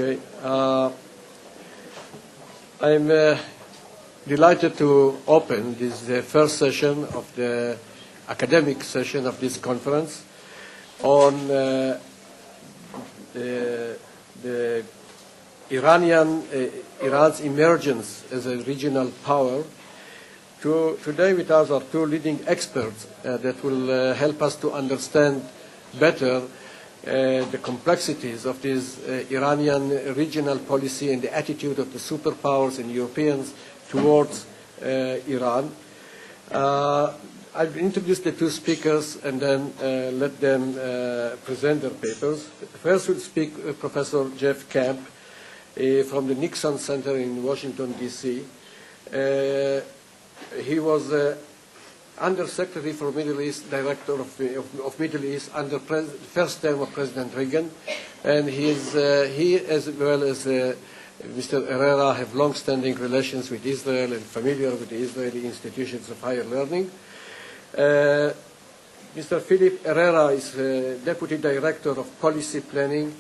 Okay. I'm delighted to open this first session of the academic session of this conference on the Iran's emergence as a regional power. Today with us are two leading experts that will help us to understand better the complexities of this Iranian regional policy and the attitude of the superpowers and Europeans towards Iran. I'll introduce the two speakers and then let them present their papers. First will speak Professor Jeff Camp from the Nixon Center in Washington, D.C. He was Undersecretary for Middle East, Director of Middle East under the first term of President Reagan, and he as well as Mr. Herrera have long-standing relations with Israel and familiar with the Israeli institutions of higher learning. Mr. Philip Herrera is Deputy Director of Policy Planning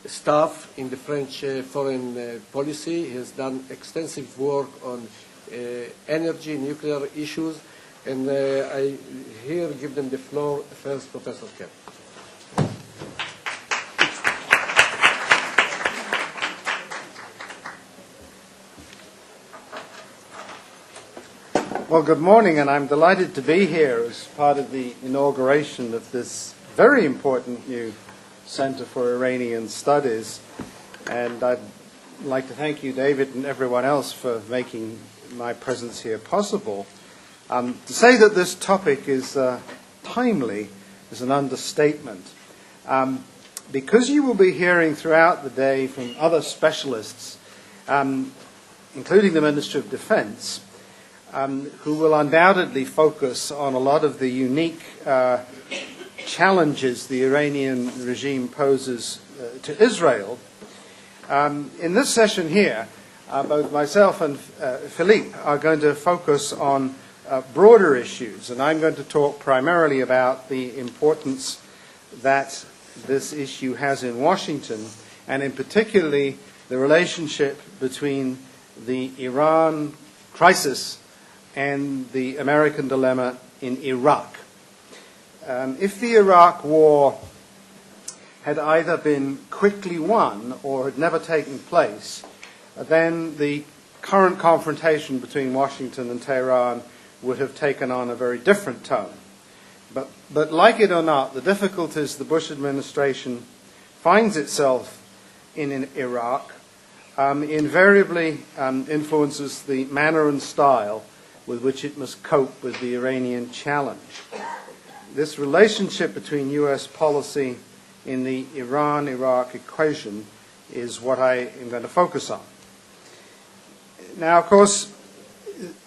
Staff in the French Foreign Policy. He has done extensive work on energy, nuclear issues, and I here give them the floor. First, Professor Kemp. Well, good morning, and I'm delighted to be here as part of the inauguration of this very important new Center for Iranian Studies. And I'd like to thank you, David, and everyone else for making my presence here possible. To say that this topic is timely is an understatement. Because you will be hearing throughout the day from other specialists, including the Minister of Defense, who will undoubtedly focus on a lot of the unique challenges the Iranian regime poses to Israel. In this session here, both myself and Philippe are going to focus on broader issues, and I'm going to talk primarily about the importance that this issue has in Washington, and in particularly the relationship between the Iran crisis and the American dilemma in Iraq. If the Iraq war had either been quickly won or had never taken place, then the current confrontation between Washington and Tehran would have taken on a very different tone. But like it or not, the difficulties the Bush administration finds itself in Iraq invariably influences the manner and style with which it must cope with the Iranian challenge. This relationship between U.S. policy in the Iran-Iraq equation is what I am going to focus on. Now, of course,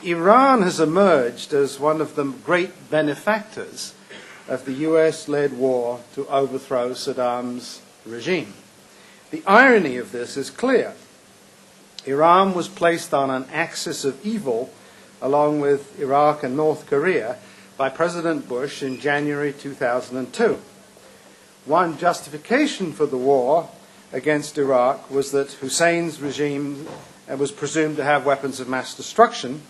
Iran has emerged as one of the great benefactors of the US-led war to overthrow Saddam's regime. The irony of this is clear. Iran was placed on an axis of evil along with Iraq and North Korea by President Bush in January 2002. One justification for the war against Iraq was that Hussein's regime was presumed to have weapons of mass destruction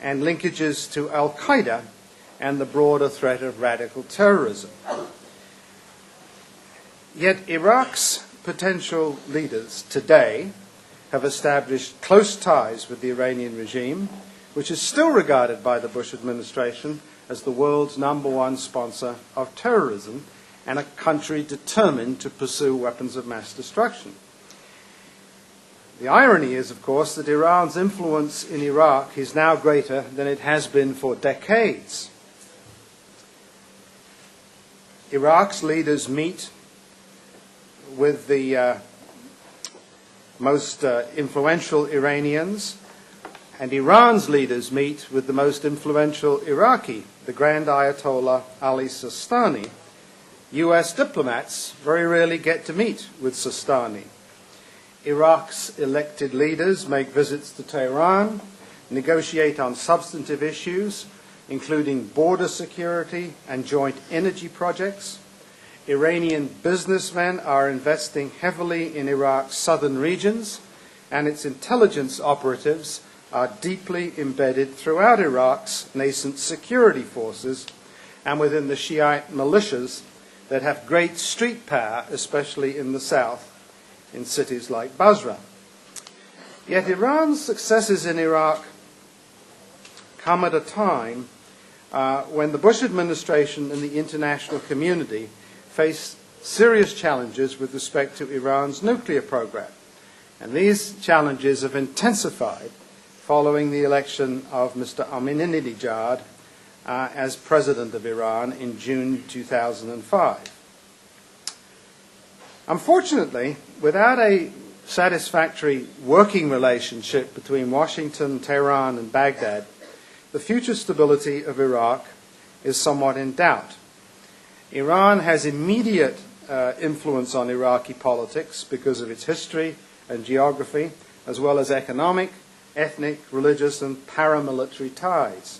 and linkages to al-Qaeda and the broader threat of radical terrorism. Yet Iraq's potential leaders today have established close ties with the Iranian regime, which is still regarded by the Bush administration as the world's #1 sponsor of terrorism and a country determined to pursue weapons of mass destruction. The irony is, of course, that Iran's influence in Iraq is now greater than it has been for decades. Iraq's leaders meet with the most influential Iranians, and Iran's leaders meet with the most influential Iraqi, the Grand Ayatollah Ali Sistani. US diplomats very rarely get to meet with Sistani. Iraq's elected leaders make visits to Tehran, negotiate on substantive issues, including border security and joint energy projects, Iranian businessmen are investing heavily in Iraq's southern regions, and its intelligence operatives are deeply embedded throughout Iraq's nascent security forces and within the Shiite militias that have great street power, especially in the south, in cities like Basra. Yet Iran's successes in Iraq come at a time when the Bush administration and the international community face serious challenges with respect to Iran's nuclear program. And these challenges have intensified following the election of Mr. Ahmadinejad as president of Iran in June 2005. Unfortunately, without a satisfactory working relationship between Washington, Tehran, and Baghdad, the future stability of Iraq is somewhat in doubt. Iran has immediate influence on Iraqi politics because of its history and geography, as well as economic, ethnic, religious, and paramilitary ties.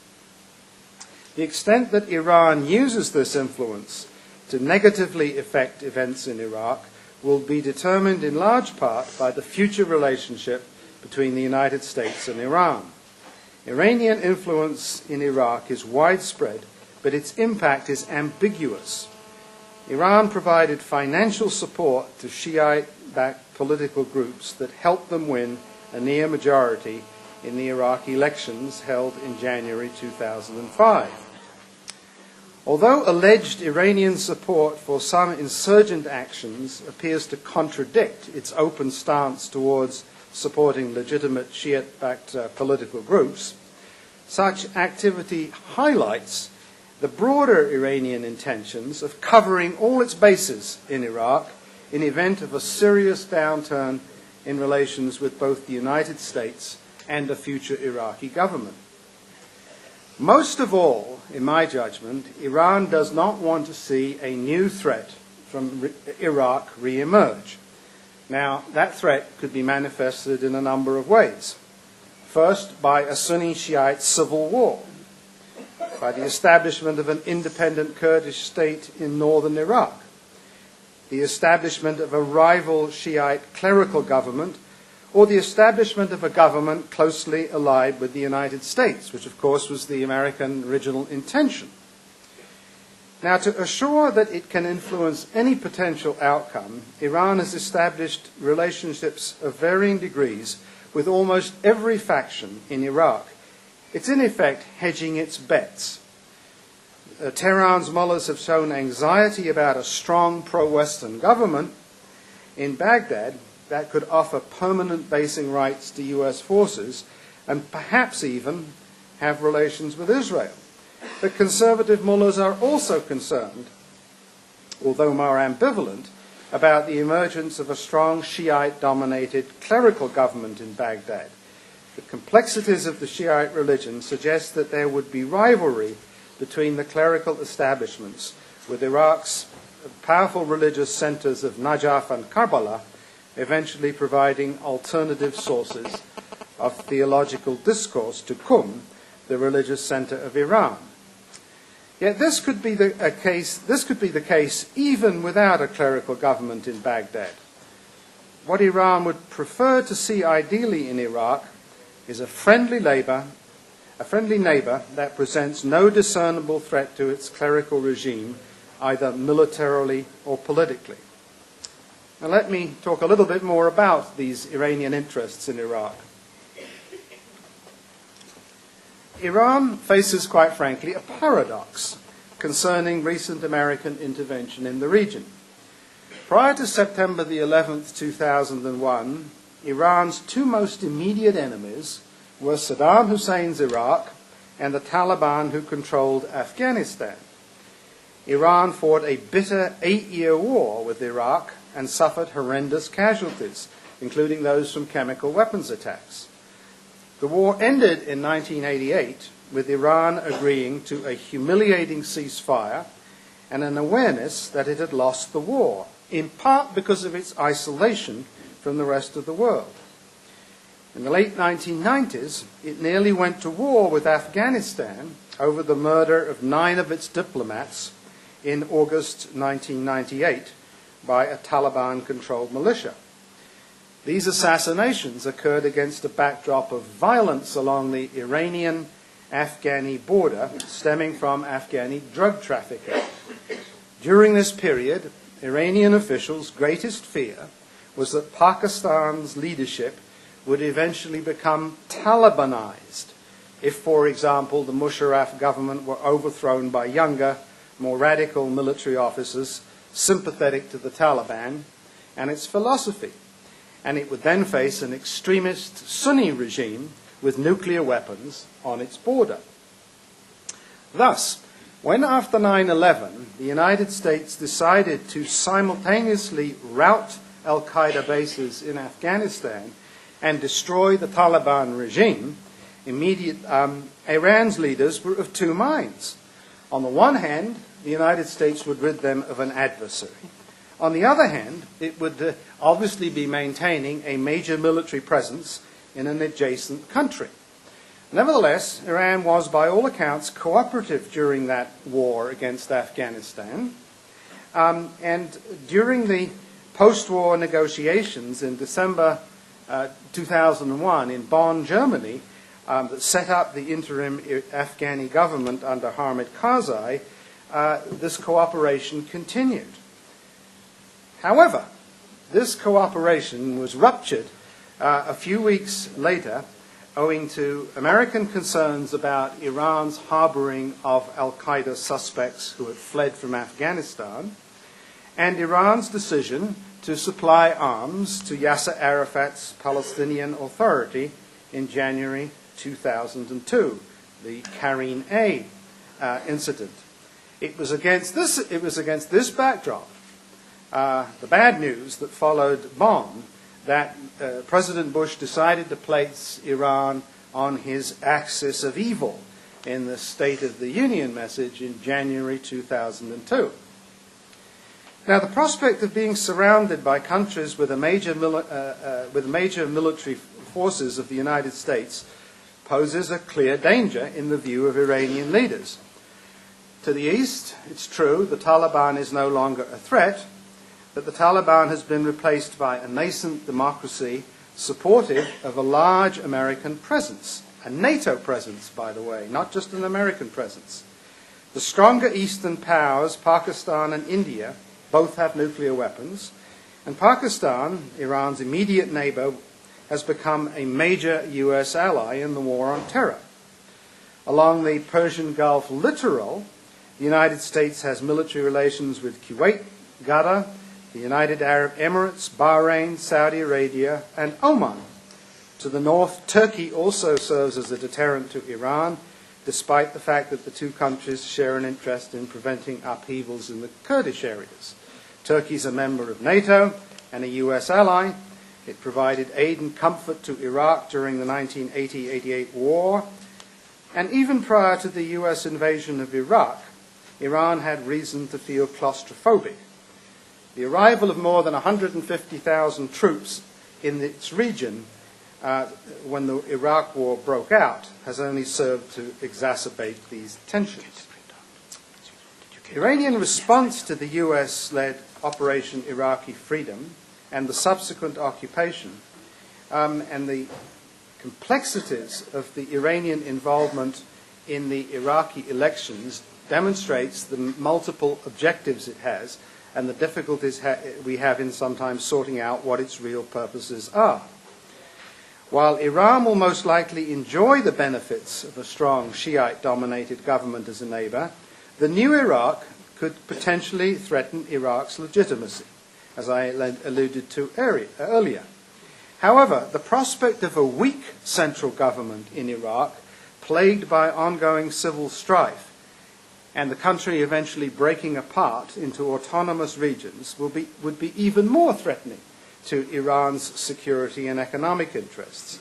The extent that Iran uses this influence to negatively affect events in Iraq will be determined in large part by the future relationship between the United States and Iran. Iranian influence in Iraq is widespread, but its impact is ambiguous. Iran provided financial support to Shiite-backed political groups that helped them win a near majority in the Iraqi elections held in January 2005. Although alleged Iranian support for some insurgent actions appears to contradict its open stance towards supporting legitimate Shiite-backed political groups, such activity highlights the broader Iranian intentions of covering all its bases in Iraq in event of a serious downturn in relations with both the United States and a future Iraqi government. Most of all, in my judgment, Iran does not want to see a new threat from Iraq re-emerge. Now, that threat could be manifested in a number of ways. First, by a Sunni-Shiite civil war, by the establishment of an independent Kurdish state in northern Iraq, the establishment of a rival Shiite clerical government, or the establishment of a government closely allied with the United States, which of course was the American original intention. Now, to assure that it can influence any potential outcome, Iran has established relationships of varying degrees with almost every faction in Iraq. It's in effect hedging its bets. Tehran's mullahs have shown anxiety about a strong pro-Western government in Baghdad that could offer permanent basing rights to US forces and perhaps even have relations with Israel. But conservative mullahs are also concerned, although more ambivalent, about the emergence of a strong Shiite-dominated clerical government in Baghdad. The complexities of the Shiite religion suggest that there would be rivalry between the clerical establishments, with Iraq's powerful religious centers of Najaf and Karbala eventually providing alternative sources of theological discourse to Qum, the religious center of Iran. Yet this could be the case even without a clerical government in Baghdad. What Iran would prefer to see ideally in Iraq is a friendly neighbor that presents no discernible threat to its clerical regime, either militarily or politically. Now let me talk a little bit more about these Iranian interests in Iraq. Iran faces, quite frankly, a paradox concerning recent American intervention in the region. Prior to September the 11th, 2001, Iran's two most immediate enemies were Saddam Hussein's Iraq and the Taliban who controlled Afghanistan. Iran fought a bitter 8-year war with Iraq and suffered horrendous casualties, including those from chemical weapons attacks. The war ended in 1988 with Iran agreeing to a humiliating ceasefire and an awareness that it had lost the war, in part because of its isolation from the rest of the world. In the late 1990s, it nearly went to war with Afghanistan over the murder of 9 of its diplomats in August 1998 by a Taliban-controlled militia. These assassinations occurred against a backdrop of violence along the Iranian-Afghani border stemming from Afghani drug trafficking. During this period, Iranian officials' greatest fear was that Pakistan's leadership would eventually become Talibanized if, for example, the Musharraf government were overthrown by younger, more radical military officers sympathetic to the Taliban and its philosophy, and it would then face an extremist Sunni regime with nuclear weapons on its border. Thus, when after 9/11 the United States decided to simultaneously rout al-Qaeda bases in Afghanistan and destroy the Taliban regime, Iran's leaders were of two minds. On the one hand, the United States would rid them of an adversary. On the other hand, it would obviously be maintaining a major military presence in an adjacent country. Nevertheless, Iran was, by all accounts, cooperative during that war against Afghanistan. And during the post-war negotiations in December 2001 in Bonn, Germany, that set up the interim Afghani government under Hamid Karzai, this cooperation continued. However, this cooperation was ruptured a few weeks later owing to American concerns about Iran's harboring of al-Qaeda suspects who had fled from Afghanistan, and Iran's decision to supply arms to Yasser Arafat's Palestinian Authority in January 2002, the Karine A incident. It was against this backdrop, the bad news that followed Bonn, that President Bush decided to place Iran on his axis of evil in the State of the Union message in January 2002. Now, the prospect of being surrounded by countries with major military forces of the United States poses a clear danger in the view of Iranian leaders. To the east, it's true, the Taliban is no longer a threat, but the Taliban has been replaced by a nascent democracy supportive of a large American presence, a NATO presence, by the way, not just an American presence. The stronger eastern powers, Pakistan and India, both have nuclear weapons, and Pakistan, Iran's immediate neighbor, has become a major US ally in the war on terror. Along the Persian Gulf littoral, the United States has military relations with Kuwait, Qatar, the United Arab Emirates, Bahrain, Saudi Arabia, and Oman. To the north, Turkey also serves as a deterrent to Iran, despite the fact that the two countries share an interest in preventing upheavals in the Kurdish areas. Turkey is a member of NATO and a US ally. It provided aid and comfort to Iraq during the 1980-88 war. And even prior to the US invasion of Iraq, Iran had reason to feel claustrophobic. The arrival of more than 150,000 troops in its region when the Iraq war broke out has only served to exacerbate these tensions. Iranian response to the US-led Operation Iraqi Freedom and the subsequent occupation and the complexities of the Iranian involvement in the Iraqi elections demonstrates the multiple objectives it has and the difficulties we have in sometimes sorting out what its real purposes are. While Iran will most likely enjoy the benefits of a strong Shiite-dominated government as a neighbor, the new Iraq could potentially threaten Iraq's legitimacy, as I alluded to earlier. However, the prospect of a weak central government in Iraq, plagued by ongoing civil strife, and the country eventually breaking apart into autonomous regions would be even more threatening to Iran's security and economic interests.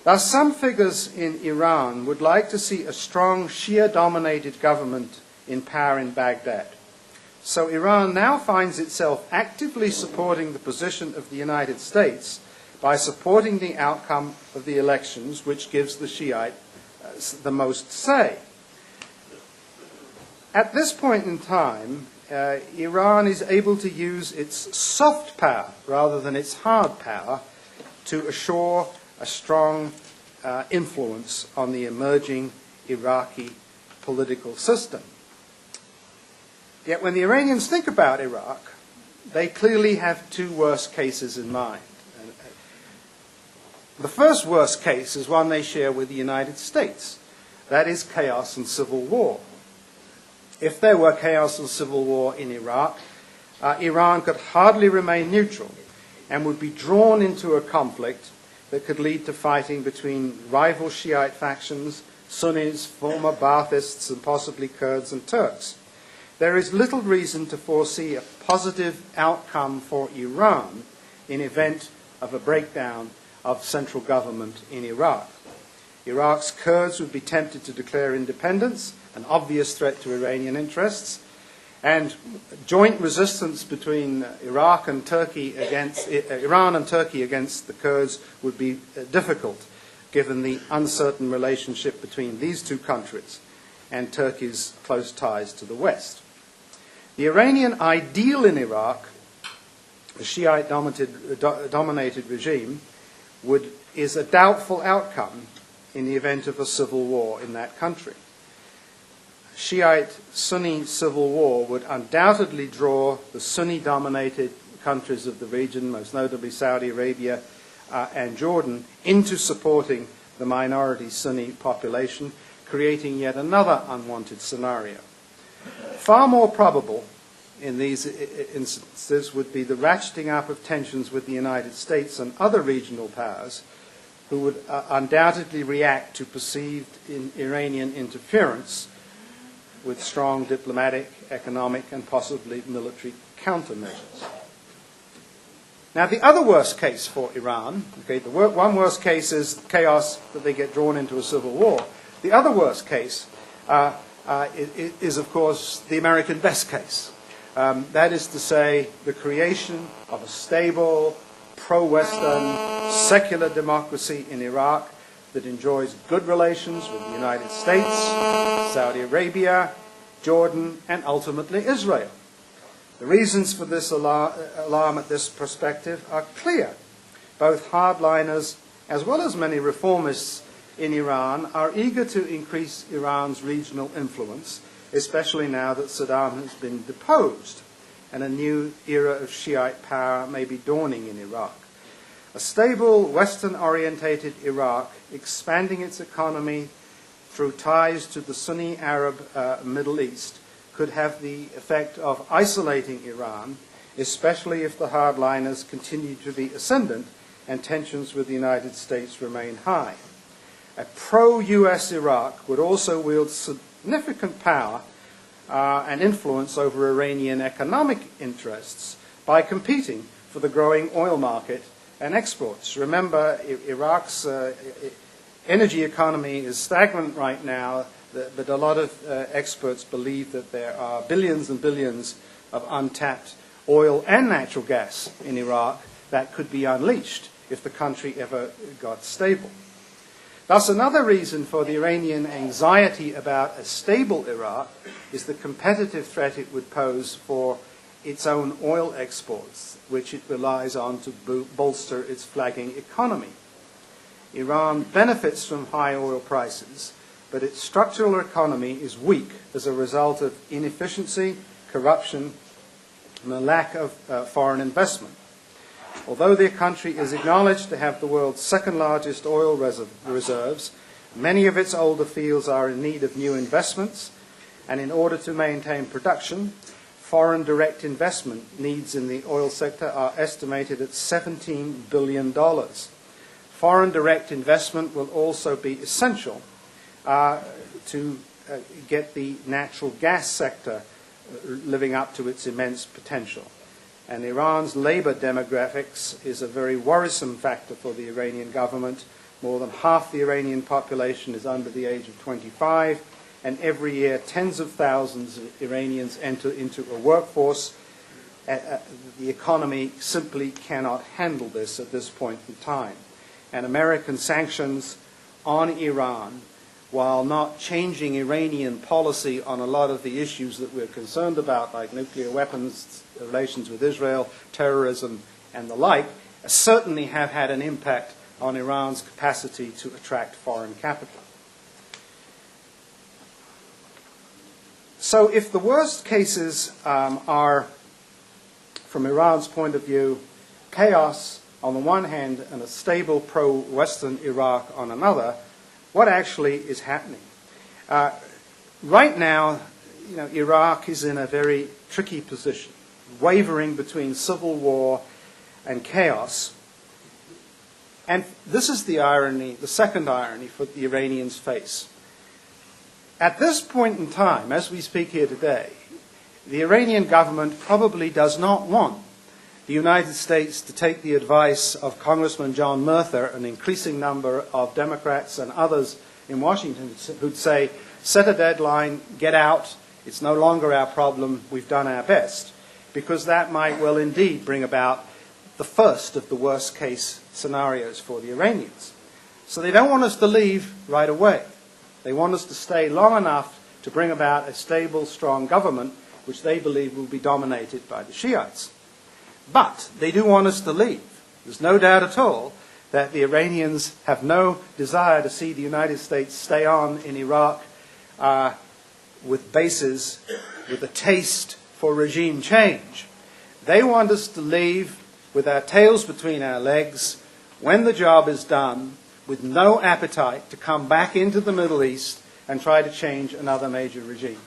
Thus, some figures in Iran would like to see a strong Shia-dominated government in power in Baghdad. So Iran now finds itself actively supporting the position of the United States by supporting the outcome of the elections, which gives the Shiite the most say. At this point in time, Iran is able to use its soft power rather than its hard power to assure a strong influence on the emerging Iraqi political system. Yet when the Iranians think about Iraq, they clearly have two worst cases in mind. The first worst case is one they share with the United States. That is chaos and civil war. If there were chaos and civil war in Iraq, Iran could hardly remain neutral and would be drawn into a conflict that could lead to fighting between rival Shiite factions, Sunnis, former Baathists, and possibly Kurds and Turks. There is little reason to foresee a positive outcome for Iran in event of a breakdown of central government in Iraq. Iraq's Kurds would be tempted to declare independence, an obvious threat to Iranian interests, and joint resistance between Iran and Turkey against the Kurds would be difficult, given the uncertain relationship between these two countries and Turkey's close ties to the West. The Iranian ideal in Iraq, the Shiite-dominated regime, is a doubtful outcome in the event of a civil war in that country. Shiite-Sunni civil war would undoubtedly draw the Sunni-dominated countries of the region, most notably Saudi Arabia and Jordan, into supporting the minority Sunni population, creating yet another unwanted scenario. Far more probable in these instances would be the ratcheting up of tensions with the United States and other regional powers, who would undoubtedly react to perceived Iranian interference with strong diplomatic, economic, and possibly military countermeasures. Now, the other worst case for Iran, one worst case is chaos, that they get drawn into a civil war. The other worst case is, of course, the American best case. That is to say, the creation of a stable, pro-Western, secular democracy in Iraq that enjoys good relations with the United States, Saudi Arabia, Jordan, and ultimately Israel. The reasons for this alarm at this perspective are clear. Both hardliners, as well as many reformists in Iran, are eager to increase Iran's regional influence, especially now that Saddam has been deposed and a new era of Shiite power may be dawning in Iraq. A stable, Western-orientated Iraq, expanding its economy through ties to the Sunni Arab Middle East, could have the effect of isolating Iran, especially if the hardliners continue to be ascendant and tensions with the United States remain high. A pro-US Iraq would also wield significant power and influence over Iranian economic interests by competing for the growing oil market and exports. Remember, Iraq's energy economy is stagnant right now, but a lot of experts believe that there are billions and billions of untapped oil and natural gas in Iraq that could be unleashed if the country ever got stable. Thus, another reason for the Iranian anxiety about a stable Iraq is the competitive threat it would pose for its own oil exports, which it relies on to bolster its flagging economy. Iran benefits from high oil prices, but its structural economy is weak as a result of inefficiency, corruption, and a lack of foreign investment. Although their country is acknowledged to have the world's second largest oil reserves, many of its older fields are in need of new investments, and in order to maintain production, foreign direct investment needs in the oil sector are estimated at $17 billion. Foreign direct investment will also be essential to get the natural gas sector living up to its immense potential. And Iran's labor demographics is a very worrisome factor for the Iranian government. More than half the Iranian population is under the age of 25, and every year tens of thousands of Iranians enter into a workforce. The economy simply cannot handle this at this point in time. And American sanctions on Iran while not changing Iranian policy on a lot of the issues that we're concerned about, like nuclear weapons, relations with Israel, terrorism, and the like, certainly have had an impact on Iran's capacity to attract foreign capital. So if the worst cases are, from Iran's point of view, chaos on the one hand and a stable pro-Western Iraq on another, what actually is happening? Right now, Iraq is in a very tricky position, wavering between civil war and chaos. And this is the irony, the second irony for the Iranians face. At this point in time, as we speak here today, the Iranian government probably does not want the United States to take the advice of Congressman John Murtha, an increasing number of Democrats and others in Washington who'd say, set a deadline, get out, it's no longer our problem, we've done our best, because that might well indeed bring about the first of the worst case scenarios for the Iranians. So they don't want us to leave right away. They want us to stay long enough to bring about a stable, strong government, which they believe will be dominated by the Shiites. But they do want us to leave. There's no doubt at all that the Iranians have no desire to see the United States stay on in Iraq with bases, with a taste for regime change. They want us to leave with our tails between our legs when the job is done, with no appetite to come back into the Middle East and try to change another major regime.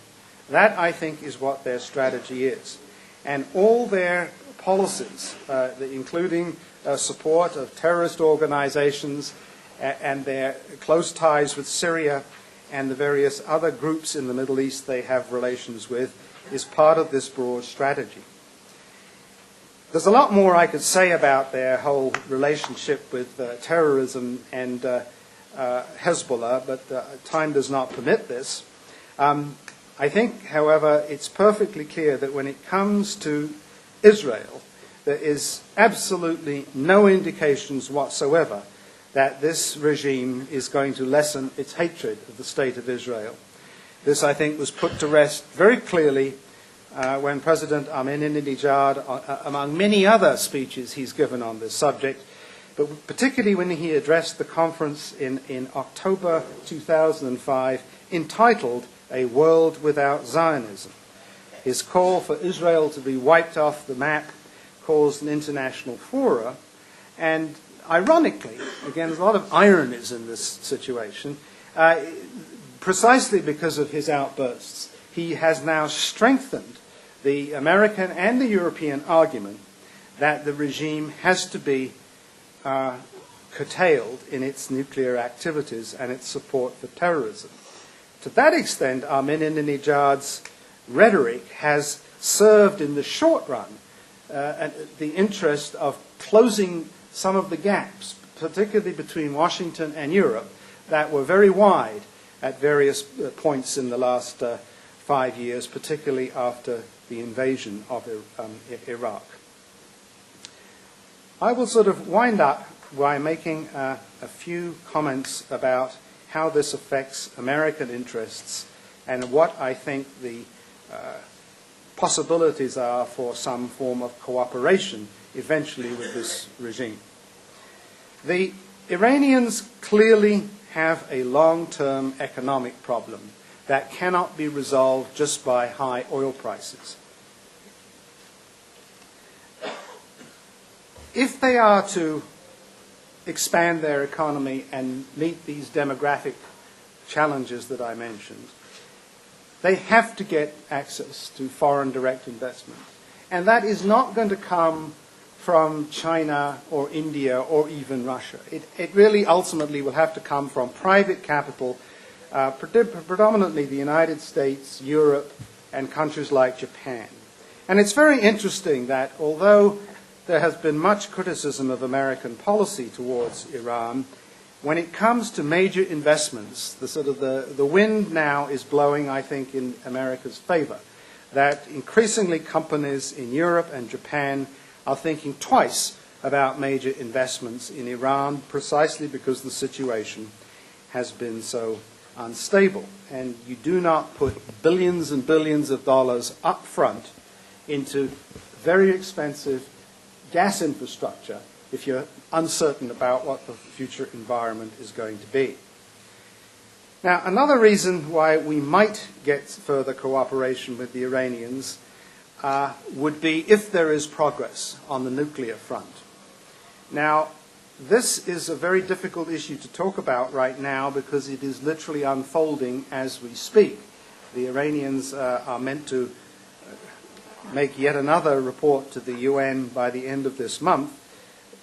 That, I think, is what their strategy is. And all their policies, including support of terrorist organizations and their close ties with Syria and the various other groups in the Middle East they have relations with, is part of this broad strategy. There's a lot more I could say about their whole relationship with terrorism and Hezbollah, but time does not permit this. I think, however, it's perfectly clear that when it comes to Israel, there is absolutely no indications whatsoever that this regime is going to lessen its hatred of the State of Israel. This, I think, was put to rest very clearly when President Ahmadinejad, among many other speeches he's given on this subject, but particularly when he addressed the conference in October 2005, entitled A World Without Zionism. His call for Israel to be wiped off the map caused an international furor, and ironically, again, there's a lot of ironies in this situation, precisely because of his outbursts, he has now strengthened the American and the European argument that the regime has to be curtailed in its nuclear activities and its support for terrorism. To that extent, Ahmadinejad's rhetoric has served in the short run the interest of closing some of the gaps, particularly between Washington and Europe, that were very wide at various points in the last 5 years, particularly after the invasion of Iraq. I will sort of wind up by making a few comments about how this affects American interests and what I think the possibilities are for some form of cooperation eventually with this regime. The Iranians clearly have a long-term economic problem that cannot be resolved just by high oil prices. If they are to expand their economy and meet these demographic challenges that I mentioned, they have to get access to foreign direct investment. And that is not going to come from China or India or even Russia. It really ultimately will have to come from private capital, predominantly the United States, Europe, and countries like Japan. And it's very interesting that although there has been much criticism of American policy towards Iran, when it comes to major investments, the wind now is blowing, I think, in America's favor, that increasingly companies in Europe and Japan are thinking twice about major investments in Iran, precisely because the situation has been so unstable. And you do not put billions and billions of dollars up front into very expensive gas infrastructure if you're uncertain about what the future environment is going to be. Now, another reason why we might get further cooperation with the Iranians would be if there is progress on the nuclear front. Now, this is a very difficult issue to talk about right now because it is literally unfolding as we speak. The Iranians are meant to make yet another report to the UN by the end of this month,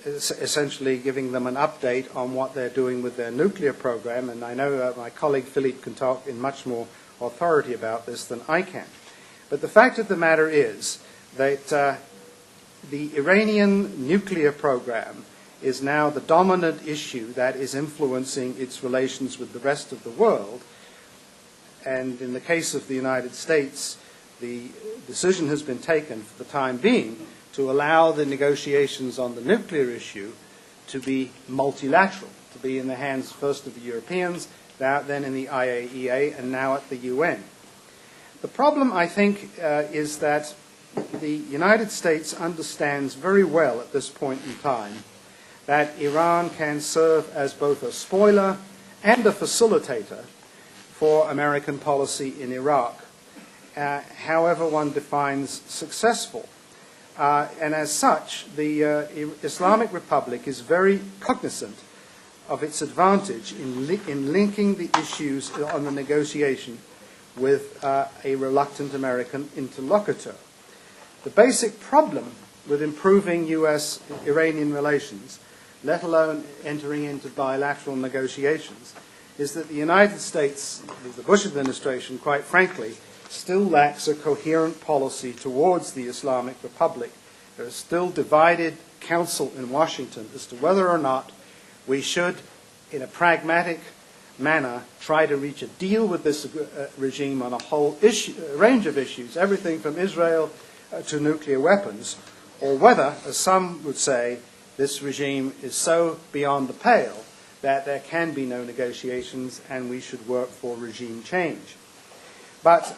essentially giving them an update on what they're doing with their nuclear program, and I know my colleague Philippe can talk in much more authority about this than I can. But the fact of the matter is that the Iranian nuclear program is now the dominant issue that is influencing its relations with the rest of the world, and in the case of the United States, the decision has been taken for the time being to allow the negotiations on the nuclear issue to be multilateral, to be in the hands first of the Europeans, then in the IAEA, and now at the UN. The problem, I think, is that the United States understands very well at this point in time that Iran can serve as both a spoiler and a facilitator for American policy in Iraq, however one defines successful. And as such, the Islamic Republic is very cognizant of its advantage in linking the issues on the negotiation with a reluctant American interlocutor. The basic problem with improving U.S.-Iranian relations, let alone entering into bilateral negotiations, is that the United States, the Bush administration, quite frankly, still lacks a coherent policy towards the Islamic Republic. There is still divided counsel in Washington as to whether or not we should, in a pragmatic manner, try to reach a deal with this regime on a whole range of issues, everything from Israel to nuclear weapons, or whether, as some would say, this regime is so beyond the pale that there can be no negotiations and we should work for regime change. But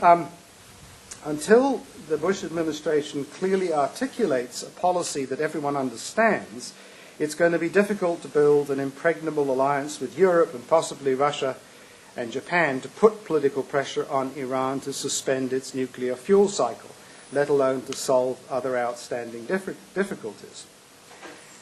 until the Bush administration clearly articulates a policy that everyone understands, it's going to be difficult to build an impregnable alliance with Europe and possibly Russia and Japan to put political pressure on Iran to suspend its nuclear fuel cycle, let alone to solve other outstanding difficulties.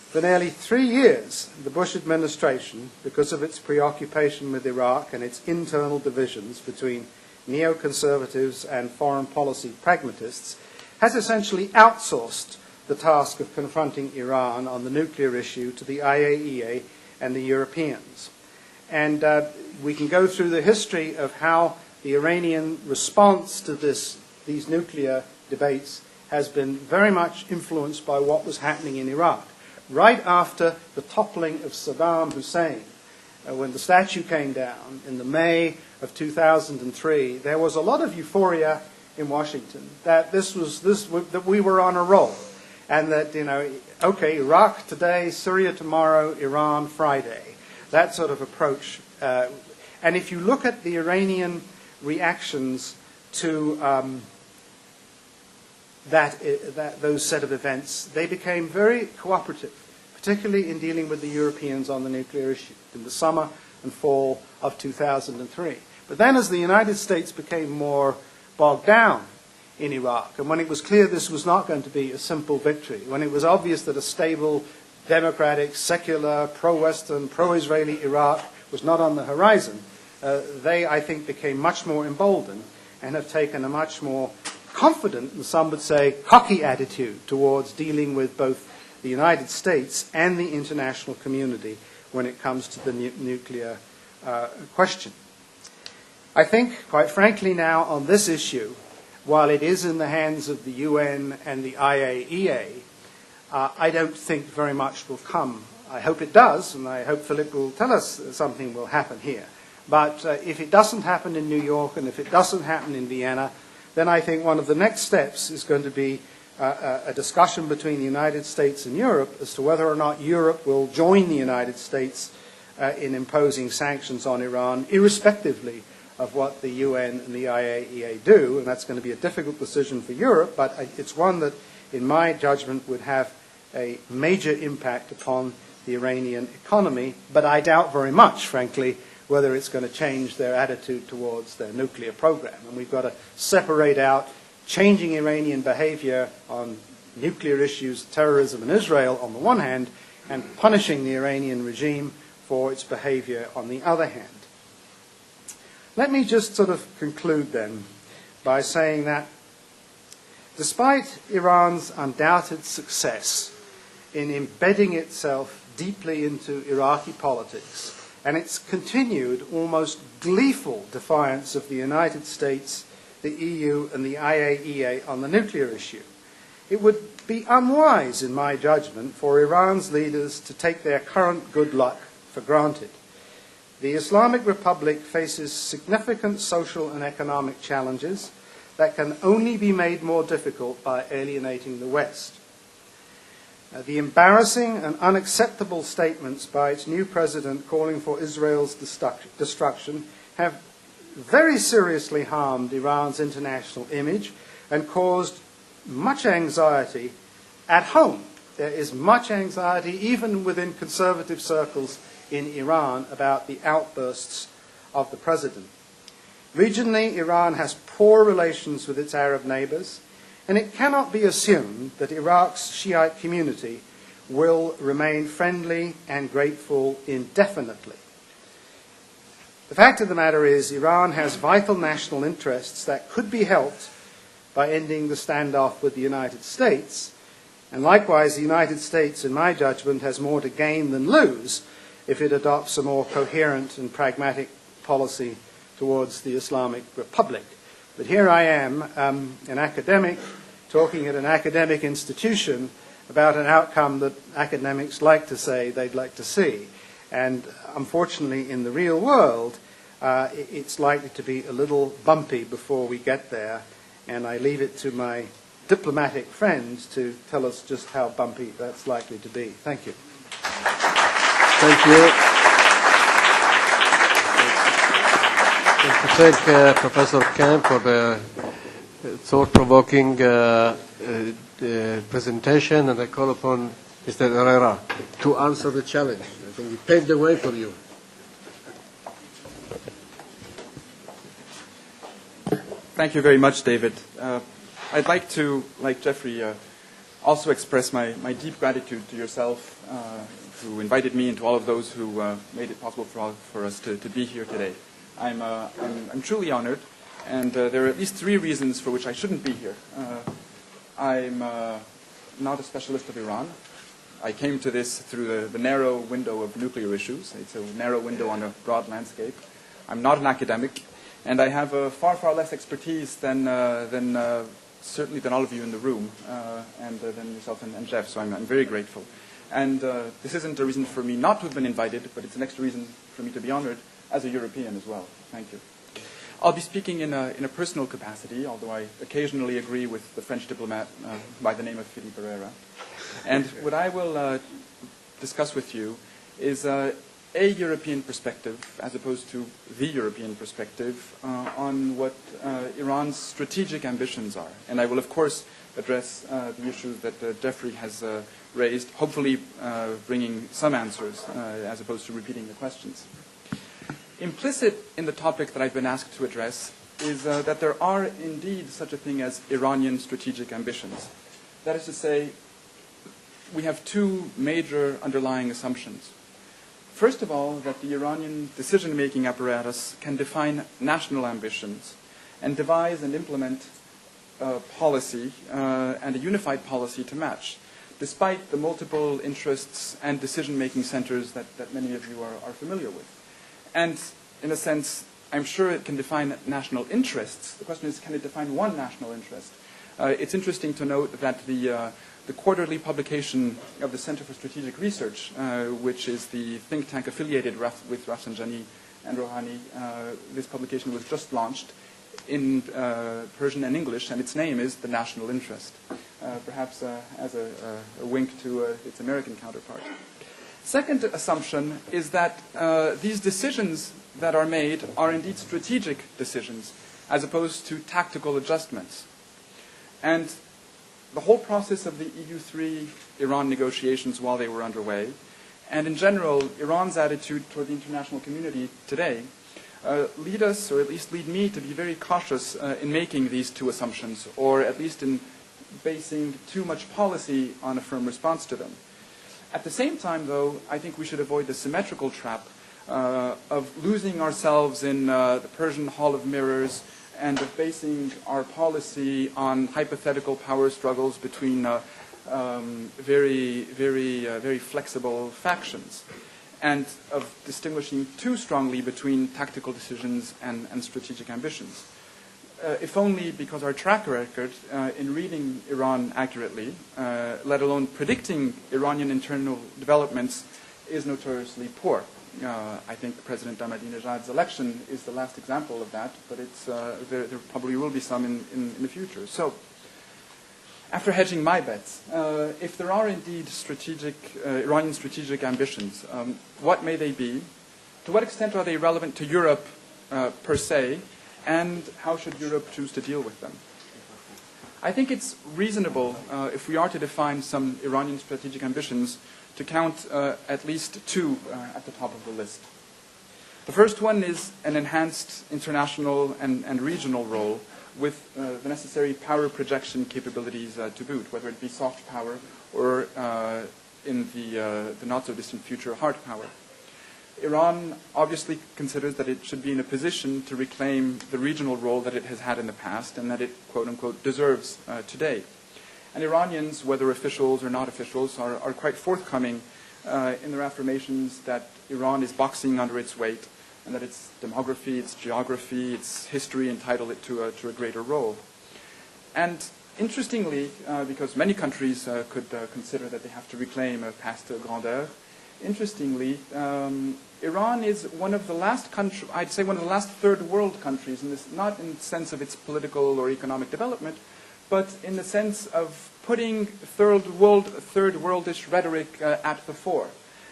For nearly 3 years, the Bush administration, because of its preoccupation with Iraq and its internal divisions between neoconservatives and foreign policy pragmatists, has essentially outsourced the task of confronting Iran on the nuclear issue to the IAEA and the Europeans. And we can go through the history of how the Iranian response to these nuclear debates has been very much influenced by what was happening in Iraq. Right after the toppling of Saddam Hussein, when the statue came down in the May of 2003, there was a lot of euphoria in Washington that that we were on a roll, and that, okay, Iraq today, Syria tomorrow, Iran Friday, that sort of approach. And if you look at the Iranian reactions to those set of events, they became very cooperative, particularly in dealing with the Europeans on the nuclear issue in the summer and fall of 2003. But then as the United States became more bogged down in Iraq, and when it was clear this was not going to be a simple victory, when it was obvious that a stable, democratic, secular, pro-Western, pro-Israeli Iraq was not on the horizon, they, I think, became much more emboldened and have taken a much more confident, and some would say cocky, attitude towards dealing with both the United States and the international community when it comes to the nuclear question. I think, quite frankly now, on this issue, while it is in the hands of the UN and the IAEA, I don't think very much will come. I hope it does, and I hope Philip will tell us something will happen here. But if it doesn't happen in New York and if it doesn't happen in Vienna, then I think one of the next steps is going to be a discussion between the United States and Europe as to whether or not Europe will join the United States in imposing sanctions on Iran, irrespectively of what the UN and the IAEA do, and that's going to be a difficult decision for Europe, but it's one that, in my judgment, would have a major impact upon the Iranian economy, but I doubt very much, frankly, whether it's going to change their attitude towards their nuclear program. And we've got to separate out changing Iranian behavior on nuclear issues, terrorism in Israel on the one hand, and punishing the Iranian regime for its behavior on the other hand. Let me just sort of conclude then by saying that despite Iran's undoubted success in embedding itself deeply into Iraqi politics and its continued, almost gleeful defiance of the United States, the EU, and the IAEA on the nuclear issue, it would be unwise, in my judgment, for Iran's leaders to take their current good luck for granted. The Islamic Republic faces significant social and economic challenges that can only be made more difficult by alienating the West. The embarrassing and unacceptable statements by its new president calling for Israel's destruction have very seriously harmed Iran's international image and caused much anxiety at home. There is much anxiety even within conservative circles in Iran about the outbursts of the president. Regionally, Iran has poor relations with its Arab neighbors, and it cannot be assumed that Iraq's Shiite community will remain friendly and grateful indefinitely. The fact of the matter is, Iran has vital national interests that could be helped by ending the standoff with the United States, and likewise the United States, in my judgment, has more to gain than lose if it adopts a more coherent and pragmatic policy towards the Islamic Republic. But here I am, an academic, talking at an academic institution about an outcome that academics like to say they'd like to see. And unfortunately, in the real world, it's likely to be a little bumpy before we get there. And I leave it to my diplomatic friends to tell us just how bumpy that's likely to be. Thank you. Thank you. I thank Professor Kemp for the thought-provoking presentation, and I call upon Mr. Herrera to answer the challenge. I think he paved the way for you. Thank you very much, David. I'd like to, like Jeffrey, also express my deep gratitude to yourself, who invited me, and to all of those who made it possible for us to be here today. I'm truly honored, and there are at least 3 reasons for which I shouldn't be here. I'm not a specialist of Iran. I came to this through the narrow window of nuclear issues. It's a narrow window on a broad landscape. I'm not an academic, and I have far, far less expertise than certainly than all of you in the room, and than yourself and Jeff, so I'm very grateful. And this isn't a reason for me not to have been invited, but it's an extra reason for me to be honored as a European as well. Thank you. I'll be speaking in a personal capacity, although I occasionally agree with the French diplomat by the name of Philippe Herrera. And what I will discuss with you is a European perspective, as opposed to the European perspective, on what Iran's strategic ambitions are. And I will, of course, address the issues that Jeffrey has raised, hopefully bringing some answers, as opposed to repeating the questions. Implicit in the topic that I've been asked to address is that there are indeed such a thing as Iranian strategic ambitions. That is to say, we have 2 major underlying assumptions. First of all, that the Iranian decision-making apparatus can define national ambitions and devise and implement a policy and a unified policy to match, despite the multiple interests and decision-making centers that many of you are familiar with. And in a sense, I'm sure it can define national interests. The question is, can it define one national interest? It's interesting to note that the quarterly publication of the Center for Strategic Research, which is the think tank affiliated with Rafsanjani and Rouhani, this publication was just launched in Persian and English, and its name is The National Interest, perhaps as a wink to its American counterpart. Second assumption is that these decisions that are made are indeed strategic decisions, as opposed to tactical adjustments. And the whole process of the EU3 Iran negotiations while they were underway, and in general, Iran's attitude toward the international community today, lead us, or at least lead me, to be very cautious in making these two assumptions, or at least in basing too much policy on a firm response to them. At the same time, though, I think we should avoid the symmetrical trap of losing ourselves in the Persian Hall of Mirrors and of basing our policy on hypothetical power struggles between very flexible factions, and of distinguishing too strongly between tactical decisions and strategic ambitions. If only because our track record in reading Iran accurately, let alone predicting Iranian internal developments, is notoriously poor. I think President Ahmadinejad's election is the last example of that, but there probably will be some in the future. So, after hedging my bets, if there are indeed Iranian strategic ambitions, what may they be? To what extent are they relevant to Europe per se? And how should Europe choose to deal with them? I think it's reasonable, if we are to define some Iranian strategic ambitions, to count at least two at the top of the list. The first one is an enhanced international and regional role with the necessary power projection capabilities to boot, whether it be soft power or in the not-so-distant future, hard power. Iran obviously considers that it should be in a position to reclaim the regional role that it has had in the past and that it, quote-unquote, deserves today. And Iranians, whether officials or not officials, are quite forthcoming in their affirmations that Iran is boxing under its weight and that its demography, its geography, its history entitle it to a greater role. And interestingly, because many countries could consider that they have to reclaim a past grandeur, interestingly, Iran is one of the last countries, I'd say one of the last third world countries, in this, not in the sense of its political or economic development, but in the sense of putting third worldish rhetoric at the fore.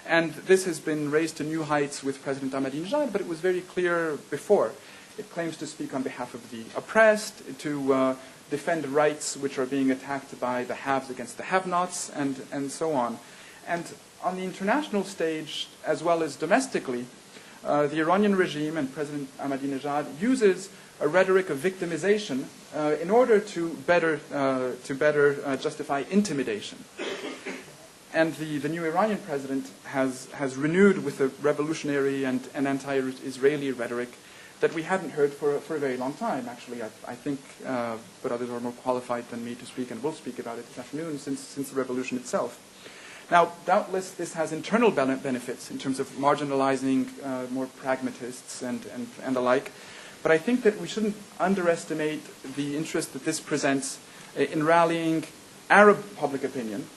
And this has been raised to new heights with President Ahmadinejad, but it was very clear before. It claims to speak on behalf of the oppressed, to defend rights which are being attacked by the haves against the have-nots, and so on. And on the international stage, as well as domestically, the Iranian regime and President Ahmadinejad uses a rhetoric of victimization in order to better justify intimidation. And the new Iranian president has renewed with a revolutionary and anti-Israeli rhetoric that we hadn't heard for a very long time, actually. I think, but others are more qualified than me to speak and will speak about it this afternoon, since the revolution itself. Now, doubtless this has internal benefits in terms of marginalizing more pragmatists and the like, but I think that we shouldn't underestimate the interest that this presents in rallying Arab public opinion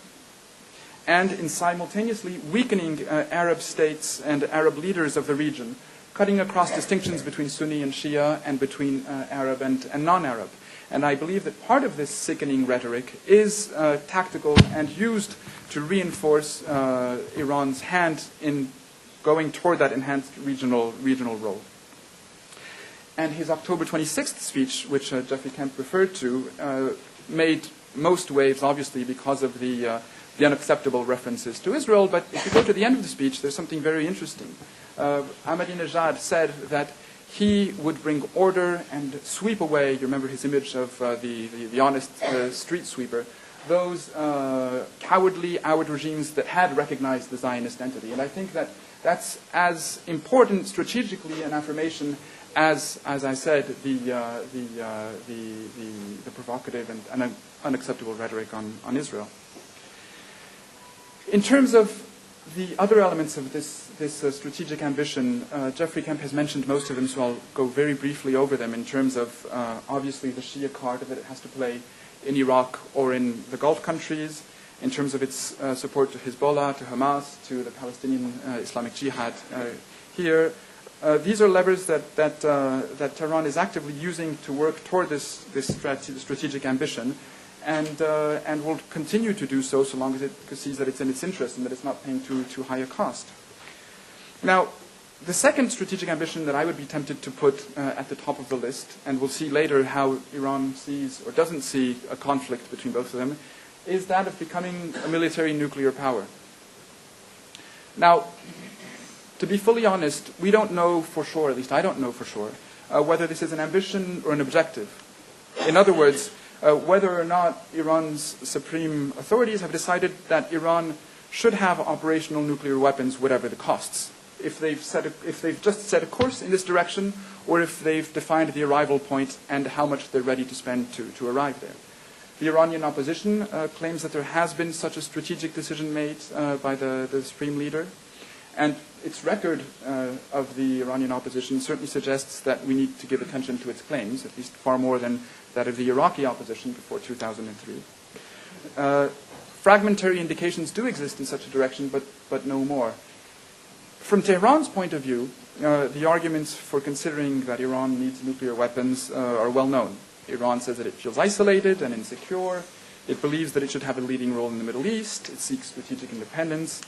and in simultaneously weakening Arab states and Arab leaders of the region, cutting across distinctions between Sunni and Shia and between Arab and non-Arab. And I believe that part of this sickening rhetoric is tactical and used to reinforce Iran's hand in going toward that enhanced regional role. And his October 26th speech, which Jeffrey Kemp referred to, made most waves, obviously, because of the unacceptable references to Israel. But if you go to the end of the speech, there's something very interesting. Ahmadinejad said that he would bring order and sweep away, you remember his image of the honest street sweeper, those cowardly Arab regimes that had recognized the Zionist entity. And I think that that's as important strategically an affirmation as I said, the provocative and unacceptable rhetoric on Israel. In terms of the other elements of this strategic ambition, Jeffrey Kemp has mentioned most of them, so I'll go very briefly over them in terms of, obviously, the Shia card that it has to play in Iraq or in the Gulf countries, in terms of its support to Hezbollah, to Hamas, to the Palestinian Islamic Jihad here. These are levers that Tehran is actively using to work toward this strategic ambition. and will continue to do so long as it sees that it's in its interest and that it's not paying too high a cost. Now, the second strategic ambition that I would be tempted to put at the top of the list, and we'll see later how Iran sees or doesn't see a conflict between both of them, is that of becoming a military nuclear power. Now, to be fully honest, we don't know for sure, at least I don't know for sure, whether this is an ambition or an objective. In other words, whether or not Iran's supreme authorities have decided that Iran should have operational nuclear weapons, whatever the costs. If they've just set a course in this direction, or if they've defined the arrival point and how much they're ready to spend to arrive there. The Iranian opposition claims that there has been such a strategic decision made by the supreme leader, and its record of the Iranian opposition certainly suggests that we need to give attention to its claims, at least far more than that of the Iraqi opposition before 2003. Fragmentary indications do exist in such a direction, but no more. From Tehran's point of view, the arguments for considering that Iran needs nuclear weapons are well known. Iran says that it feels isolated and insecure. It believes that it should have a leading role in the Middle East. It seeks strategic independence.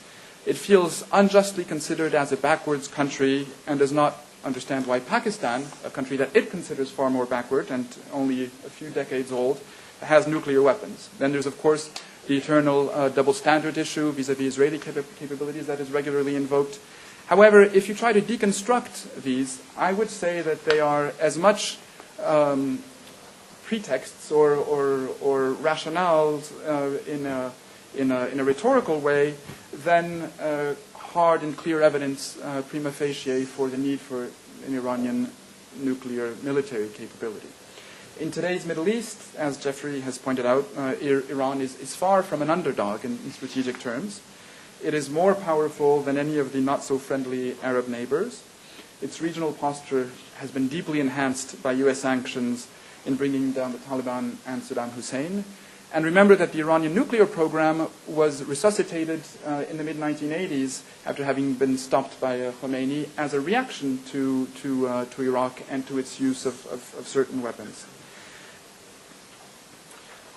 It feels unjustly considered as a backwards country and does not understand why Pakistan, a country that it considers far more backward and only a few decades old, has nuclear weapons. Then there's, of course, the eternal double standard issue vis-à-vis Israeli capabilities that is regularly invoked. However, if you try to deconstruct these, I would say that they are as much pretexts or rationales in a rhetorical way than hard and clear evidence prima facie for the need for an Iranian nuclear military capability. In today's Middle East, as Jeffrey has pointed out, Iran is far from an underdog in strategic terms. It is more powerful than any of the not-so-friendly Arab neighbors. Its regional posture has been deeply enhanced by U.S. sanctions in bringing down the Taliban and Saddam Hussein. And remember that the Iranian nuclear program was resuscitated in the mid-1980s after having been stopped by Khomeini as a reaction to Iraq and to its use of certain weapons.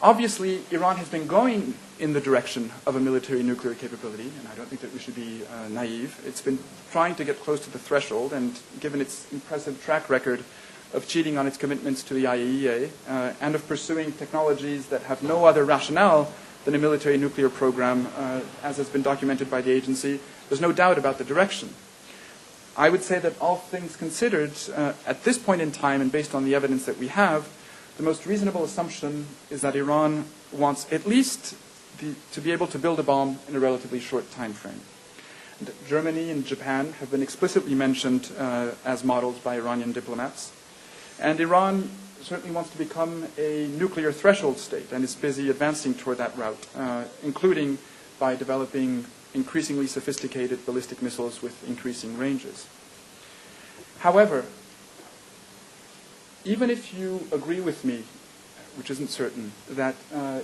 Obviously, Iran has been going in the direction of a military nuclear capability, and I don't think that we should be naive. It's been trying to get close to the threshold, and given its impressive track record of cheating on its commitments to the IAEA and of pursuing technologies that have no other rationale than a military nuclear program, as has been documented by the agency, there's no doubt about the direction. I would say that all things considered, at this point in time and based on the evidence that we have, the most reasonable assumption is that Iran wants at least to be able to build a bomb in a relatively short time frame. And Germany and Japan have been explicitly mentioned as models by Iranian diplomats. And Iran certainly wants to become a nuclear threshold state and is busy advancing toward that route, including by developing increasingly sophisticated ballistic missiles with increasing ranges. However, even if you agree with me, which isn't certain, that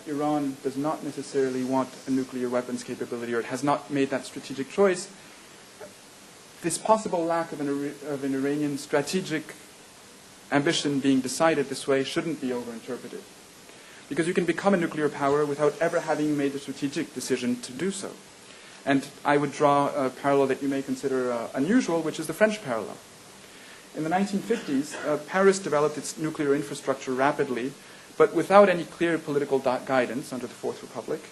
Iran does not necessarily want a nuclear weapons capability or it has not made that strategic choice, this possible lack of an Iranian strategic ambition being decided this way shouldn't be overinterpreted. Because you can become a nuclear power without ever having made a strategic decision to do so. And I would draw a parallel that you may consider unusual, which is the French parallel. In the 1950s, Paris developed its nuclear infrastructure rapidly, but without any clear political guidance under the Fourth Republic.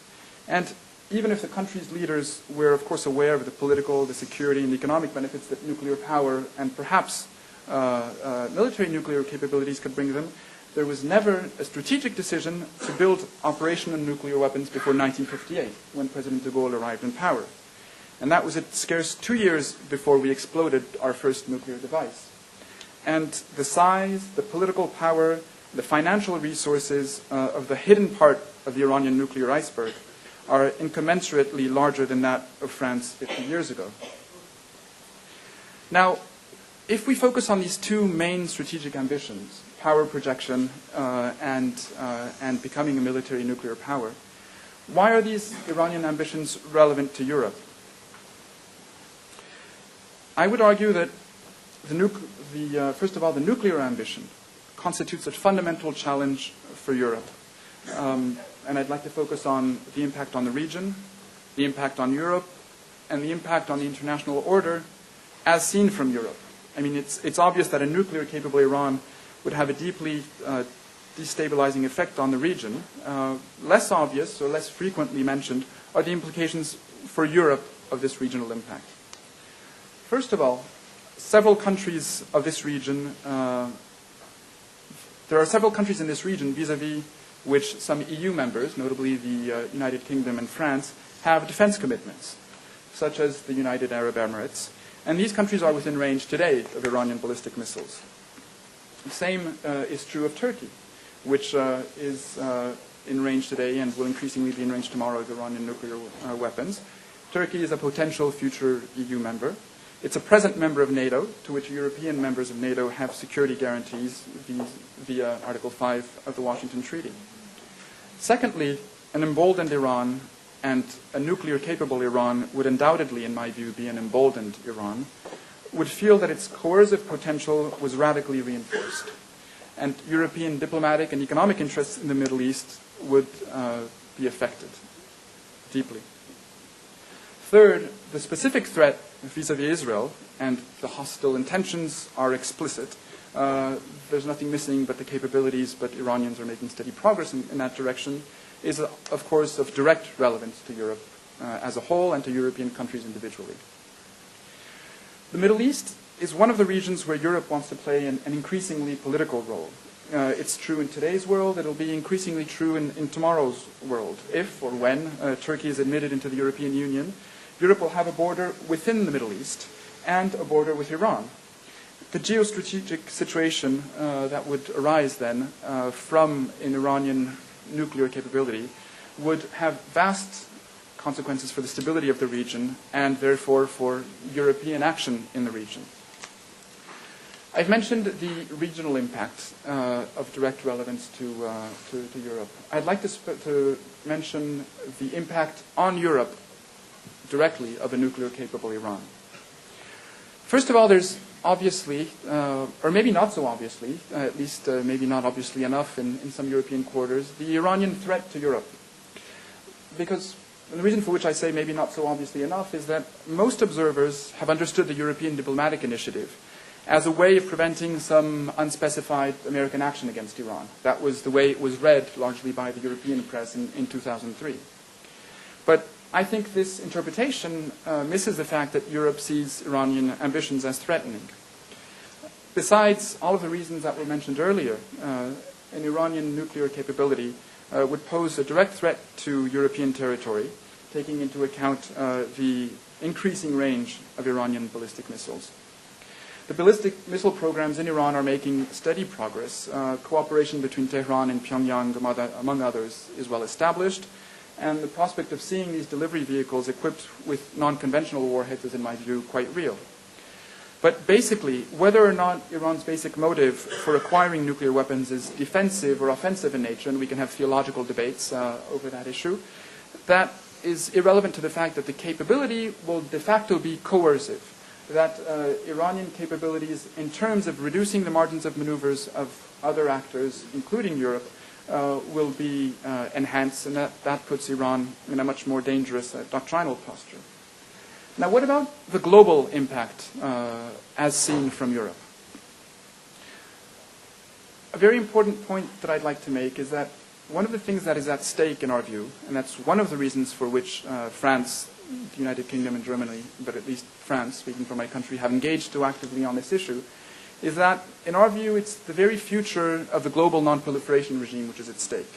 And even if the country's leaders were, of course, aware of the political, the security, and the economic benefits that nuclear power and perhaps military nuclear capabilities could bring them, there was never a strategic decision to build operational nuclear weapons before 1958, when President de Gaulle arrived in power. And that was scarce 2 years before we exploded our first nuclear device. And the size, the political power, the financial resources of the hidden part of the Iranian nuclear iceberg are incommensurately larger than that of France 50 years ago. Now, if we focus on these two main strategic ambitions, power projection and becoming a military nuclear power, why are these Iranian ambitions relevant to Europe? I would argue that first of all, the nuclear ambition constitutes a fundamental challenge for Europe. and I'd like to focus on the impact on the region, the impact on Europe, and the impact on the international order as seen from Europe. I mean, it's obvious that a nuclear-capable Iran would have a deeply destabilizing effect on the region. Less obvious or less frequently mentioned are the implications for Europe of this regional impact. First of all, several countries of this region, there are several countries in this region vis-à-vis which some EU members, notably the United Kingdom and France, have defense commitments, such as the United Arab Emirates. And these countries are within range today of Iranian ballistic missiles. The same is true of Turkey, which is in range today and will increasingly be in range tomorrow of Iranian nuclear weapons. Turkey is a potential future EU member. It's a present member of NATO, to which European members of NATO have security guarantees via Article 5 of the Washington Treaty. Secondly, an emboldened Iran and a nuclear-capable Iran would undoubtedly, in my view, be an emboldened Iran, would feel that its coercive potential was radically reinforced. And European diplomatic and economic interests in the Middle East would be affected deeply. Third, the specific threat vis-à-vis Israel, and the hostile intentions are explicit. There's nothing missing but the capabilities, but Iranians are making steady progress in that direction, is, of course, of direct relevance to Europe as a whole and to European countries individually. The Middle East is one of the regions where Europe wants to play an increasingly political role. It's true in today's world. It'll be increasingly true in tomorrow's world. If or when Turkey is admitted into the European Union, Europe will have a border within the Middle East and a border with Iran. The geostrategic situation that would arise then from an Iranian nuclear capability would have vast consequences for the stability of the region and therefore for European action in the region. I've mentioned the regional impact of direct relevance to Europe. I'd like to mention the impact on Europe directly of a nuclear-capable Iran. First of all, there's obviously, or maybe not so obviously, at least maybe not obviously enough in some European quarters, the Iranian threat to Europe. Because the reason for which I say maybe not so obviously enough is that most observers have understood the European diplomatic initiative as a way of preventing some unspecified American action against Iran. That was the way it was read largely by the European press in 2003. But I think this interpretation misses the fact that Europe sees Iranian ambitions as threatening. Besides all of the reasons that were mentioned earlier, an Iranian nuclear capability would pose a direct threat to European territory, taking into account the increasing range of Iranian ballistic missiles. The ballistic missile programs in Iran are making steady progress. Cooperation between Tehran and Pyongyang, among others, is well established. And the prospect of seeing these delivery vehicles equipped with non-conventional warheads is, in my view, quite real. But basically, whether or not Iran's basic motive for acquiring nuclear weapons is defensive or offensive in nature, and we can have theological debates over that issue, that is irrelevant to the fact that the capability will de facto be coercive. That Iranian capabilities, in terms of reducing the margins of maneuvers of other actors, including Europe, will be enhanced, and that puts Iran in a much more dangerous doctrinal posture. Now, what about the global impact as seen from Europe? A very important point that I'd like to make is that one of the things that is at stake in our view, and that's one of the reasons for which France, the United Kingdom and Germany, but at least France, speaking for my country, have engaged so actively on this issue, is that, in our view, it's the very future of the global non-proliferation regime which is at stake.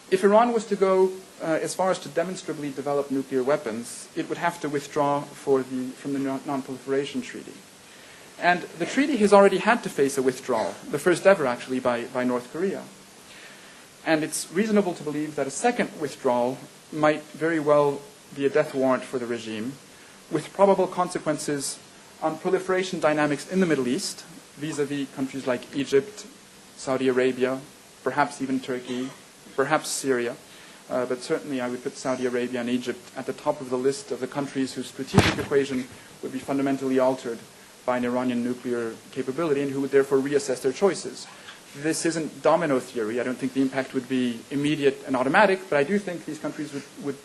If Iran was to go as far as to demonstrably develop nuclear weapons, it would have to withdraw from the non-proliferation treaty. And the treaty has already had to face a withdrawal, the first ever actually by North Korea. And it's reasonable to believe that a second withdrawal might very well be a death warrant for the regime, with probable consequences on proliferation dynamics in the Middle East, vis-à-vis countries like Egypt, Saudi Arabia, perhaps even Turkey, perhaps Syria. But certainly I would put Saudi Arabia and Egypt at the top of the list of the countries whose strategic equation would be fundamentally altered by an Iranian nuclear capability and who would therefore reassess their choices. this isn't domino theory. I don't think the impact would be immediate and automatic, but I do think these countries would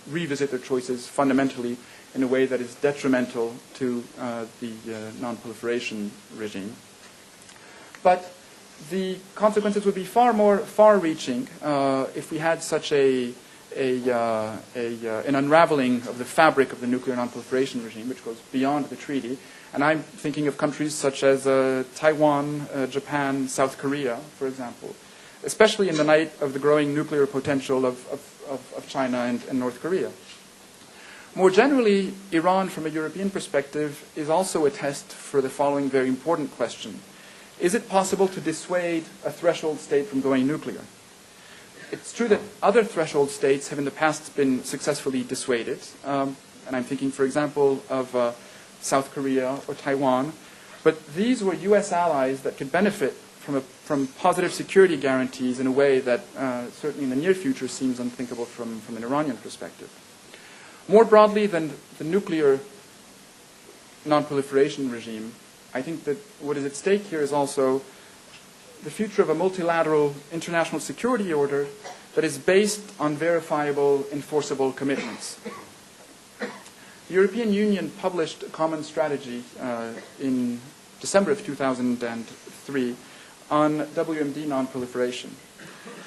revisit their choices fundamentally in a way that is detrimental to the non-proliferation regime. But the consequences would be far more far-reaching if we had such an unraveling of the fabric of the nuclear non-proliferation regime, which goes beyond the treaty. And I'm thinking of countries such as Taiwan, Japan, South Korea, for example, especially in the light of the growing nuclear potential of China and North Korea. More generally, Iran, from a European perspective, is also a test for the following very important question. Is it possible to dissuade a threshold state from going nuclear? It's true that other threshold states have in the past been successfully dissuaded. And I'm thinking, for example, of South Korea or Taiwan. But these were U.S. allies that could benefit from positive security guarantees in a way that certainly in the near future seems unthinkable from an Iranian perspective. More broadly than the nuclear non-proliferation regime, I think that what is at stake here is also the future of a multilateral international security order that is based on verifiable, enforceable commitments. The European Union published a common strategy in December of 2003 on WMD non-proliferation.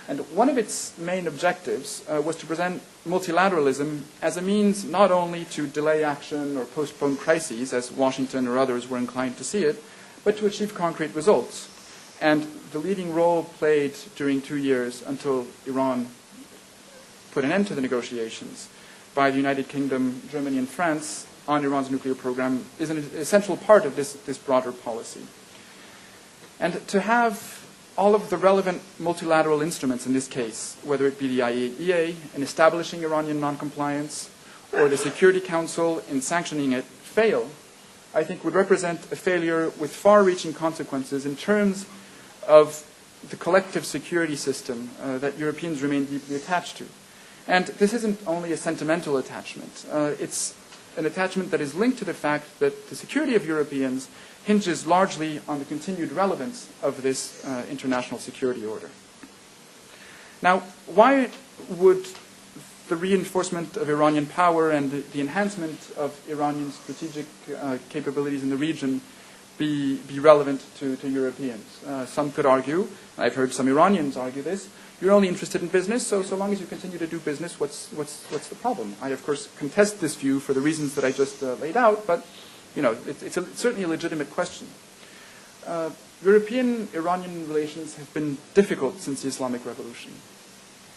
And one of its main objectives was to present multilateralism as a means not only to delay action or postpone crises, as Washington or others were inclined to see it, but to achieve concrete results. And the leading role played during 2 years until Iran put an end to the negotiations by the United Kingdom, Germany, and France on Iran's nuclear program is an essential part of this broader policy. And to have all of the relevant multilateral instruments in this case, whether it be the IAEA in establishing Iranian noncompliance or the Security Council in sanctioning it, fail, I think would represent a failure with far-reaching consequences in terms of the collective security system that Europeans remain deeply attached to. And this isn't only a sentimental attachment. It's an attachment that is linked to the fact that the security of Europeans hinges largely on the continued relevance of this international security order. Now, why would the reinforcement of Iranian power and the enhancement of Iranian strategic capabilities in the region be relevant to Europeans? Some could argue, I've heard some Iranians argue this, you're only interested in business, so long as you continue to do business, what's the problem? I, of course, contest this view for the reasons that I just laid out, but it's certainly a legitimate question. European-Iranian relations have been difficult since the Islamic Revolution.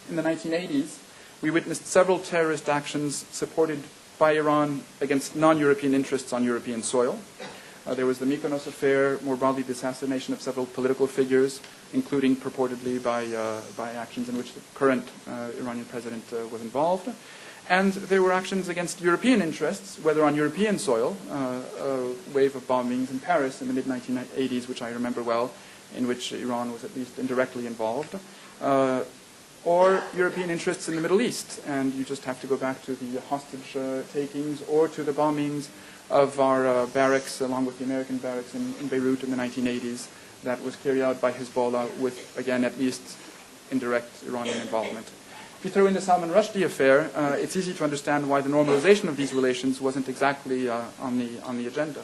In the 1980s, we witnessed several terrorist actions supported by Iran against non-European interests on European soil. There was the Mykonos affair, more broadly the assassination of several political figures, including purportedly by actions in which the current Iranian president was involved. And there were actions against European interests, whether on European soil, a wave of bombings in Paris in the mid-1980s, which I remember well, in which Iran was at least indirectly involved, or European interests in the Middle East. And you just have to go back to the hostage takings or to the bombings of our barracks, along with the American barracks in Beirut in the 1980s, that was carried out by Hezbollah with, again, at least indirect Iranian involvement. If you throw in the Salman Rushdie affair, it's easy to understand why the normalization of these relations wasn't exactly on the agenda.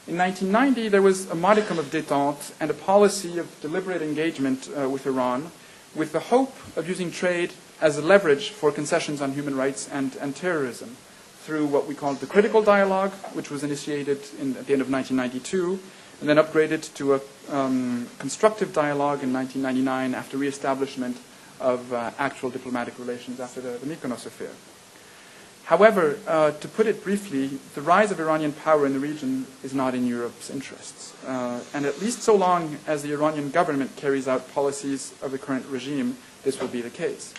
In 1990, there was a modicum of détente and a policy of deliberate engagement with Iran, with the hope of using trade as a leverage for concessions on human rights and terrorism, through what we called the critical dialogue, which was initiated at the end of 1992, and then upgraded to a constructive dialogue in 1999 after reestablishment of actual diplomatic relations after the Mykonos affair. However, to put it briefly, the rise of Iranian power in the region is not in Europe's interests. And at least so long as the Iranian government carries out policies of the current regime, this will be the case.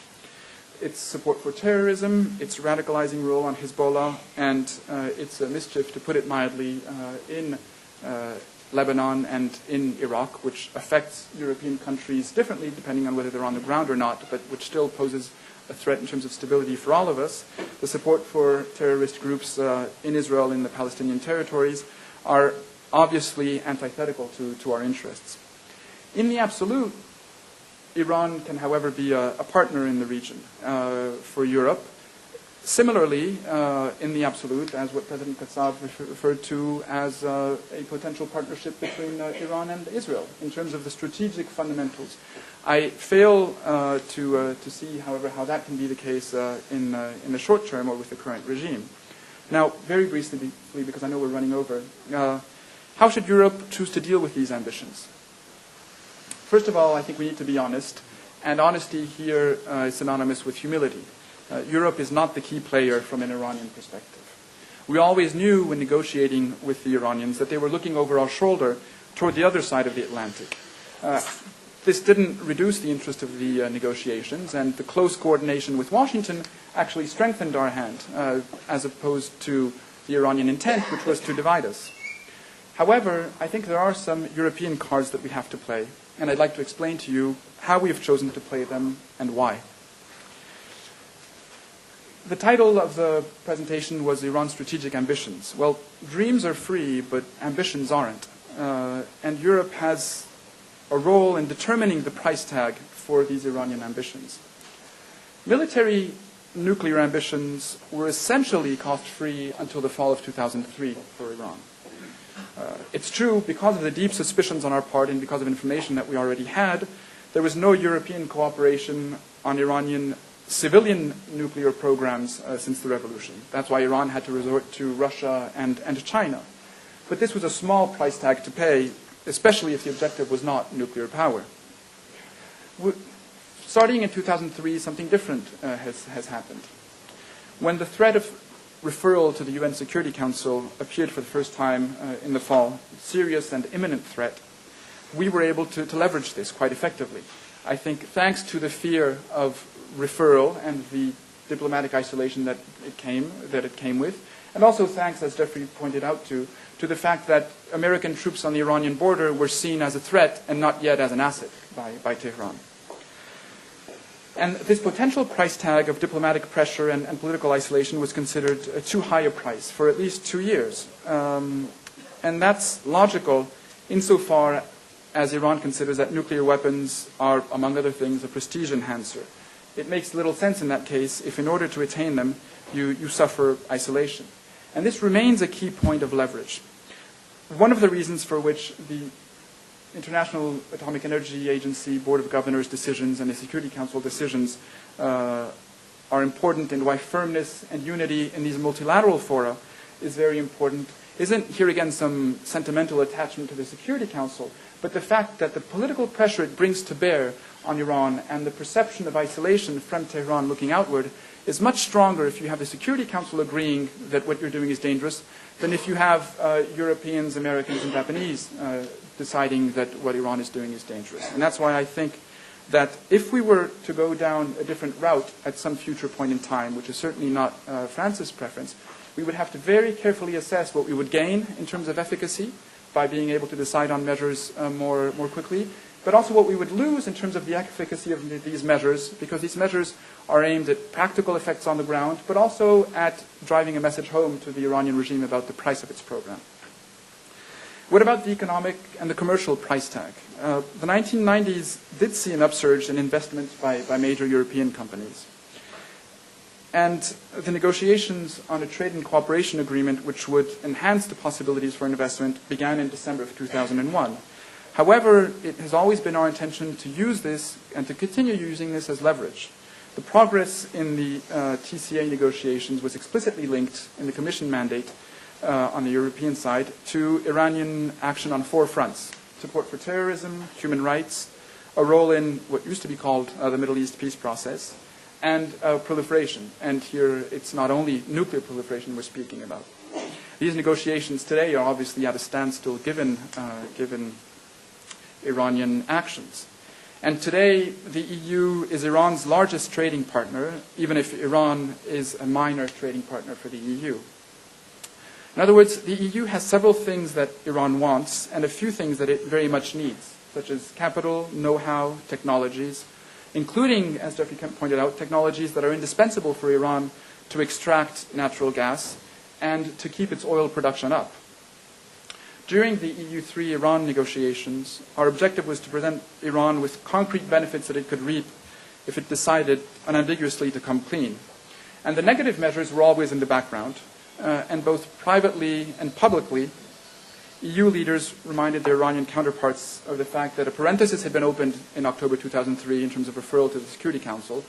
Its support for terrorism, its radicalizing role on Hezbollah, and its mischief, to put it mildly, in Lebanon and in Iraq, which affects European countries differently depending on whether they're on the ground or not, but which still poses a threat in terms of stability for all of us. The support for terrorist groups in Israel, in the Palestinian territories, are obviously antithetical to our interests. In the absolute, Iran can, however, be a partner in the region for Europe. Similarly, in the absolute, as what President Kassab referred to as a potential partnership between Iran and Israel in terms of the strategic fundamentals. I fail to see, however, how that can be the case in the short term or with the current regime. Now, very briefly, because I know we're running over, how should Europe choose to deal with these ambitions? First of all, I think we need to be honest, and honesty here is synonymous with humility. Europe is not the key player from an Iranian perspective. We always knew when negotiating with the Iranians that they were looking over our shoulder toward the other side of the Atlantic. This didn't reduce the interest of the negotiations, and the close coordination with Washington actually strengthened our hand, as opposed to the Iranian intent, which was to divide us. However, I think there are some European cards that we have to play, and I'd like to explain to you how we have chosen to play them and why. The title of the presentation was Iran's Strategic Ambitions. Well, dreams are free, but ambitions aren't. And Europe has a role in determining the price tag for these Iranian ambitions. Military nuclear ambitions were essentially cost-free until the fall of 2003 for Iran. It's true, because of the deep suspicions on our part and because of information that we already had, there was no European cooperation on Iranian civilian nuclear programs since the revolution. That's why Iran had to resort to Russia and China. But this was a small price tag to pay, especially if the objective was not nuclear power. Starting in 2003, something different has happened. When the threat of referral to the UN Security Council appeared for the first time in the fall, serious and imminent threat, we were able to leverage this quite effectively. I think thanks to the fear of referral and the diplomatic isolation that it came with, and also thanks, as Jeffrey pointed out, to the fact that American troops on the Iranian border were seen as a threat and not yet as an asset by Tehran. And this potential price tag of diplomatic pressure and political isolation was considered too high a price for at least 2 years. And that's logical insofar as Iran considers that nuclear weapons are, among other things, a prestige enhancer. It makes little sense in that case if, in order to attain them, you suffer isolation. And this remains a key point of leverage. One of the reasons for which the International Atomic Energy Agency Board of Governors decisions and the Security Council decisions are important, and why firmness and unity in these multilateral fora is very important isn't here again some sentimental attachment to the Security Council, but the fact that the political pressure it brings to bear on Iran and the perception of isolation from Tehran looking outward is much stronger if you have the Security Council agreeing that what you're doing is dangerous than if you have Europeans, Americans, and Japanese deciding that what Iran is doing is dangerous. And that's why I think that if we were to go down a different route at some future point in time, which is certainly not France's preference, we would have to very carefully assess what we would gain in terms of efficacy by being able to decide on measures more quickly, but also what we would lose in terms of the efficacy of these measures, because these measures are aimed at practical effects on the ground, but also at driving a message home to the Iranian regime about the price of its program. What about the economic and the commercial price tag? The 1990s did see an upsurge in investment by major European companies. And the negotiations on a trade and cooperation agreement which would enhance the possibilities for investment began in December of 2001. However, it has always been our intention to use this and to continue using this as leverage. The progress in the TCA negotiations was explicitly linked in the Commission mandate on the European side to Iranian action on 4 fronts: support for terrorism, human rights, a role in what used to be called the Middle East peace process, and proliferation. And here it's not only nuclear proliferation we're speaking about. These negotiations today are obviously at a standstill given Iranian actions. And today the EU is Iran's largest trading partner, even if Iran is a minor trading partner for the EU. In other words, the EU has several things that Iran wants and a few things that it very much needs, such as capital, know-how, technologies, including, as Jeffrey Kemp pointed out, technologies that are indispensable for Iran to extract natural gas and to keep its oil production up. During the EU3 Iran negotiations, our objective was to present Iran with concrete benefits that it could reap if it decided unambiguously to come clean. And the negative measures were always in the background, and both privately and publicly, EU leaders reminded their Iranian counterparts of the fact that a parenthesis had been opened in October 2003 in terms of referral to the Security Council,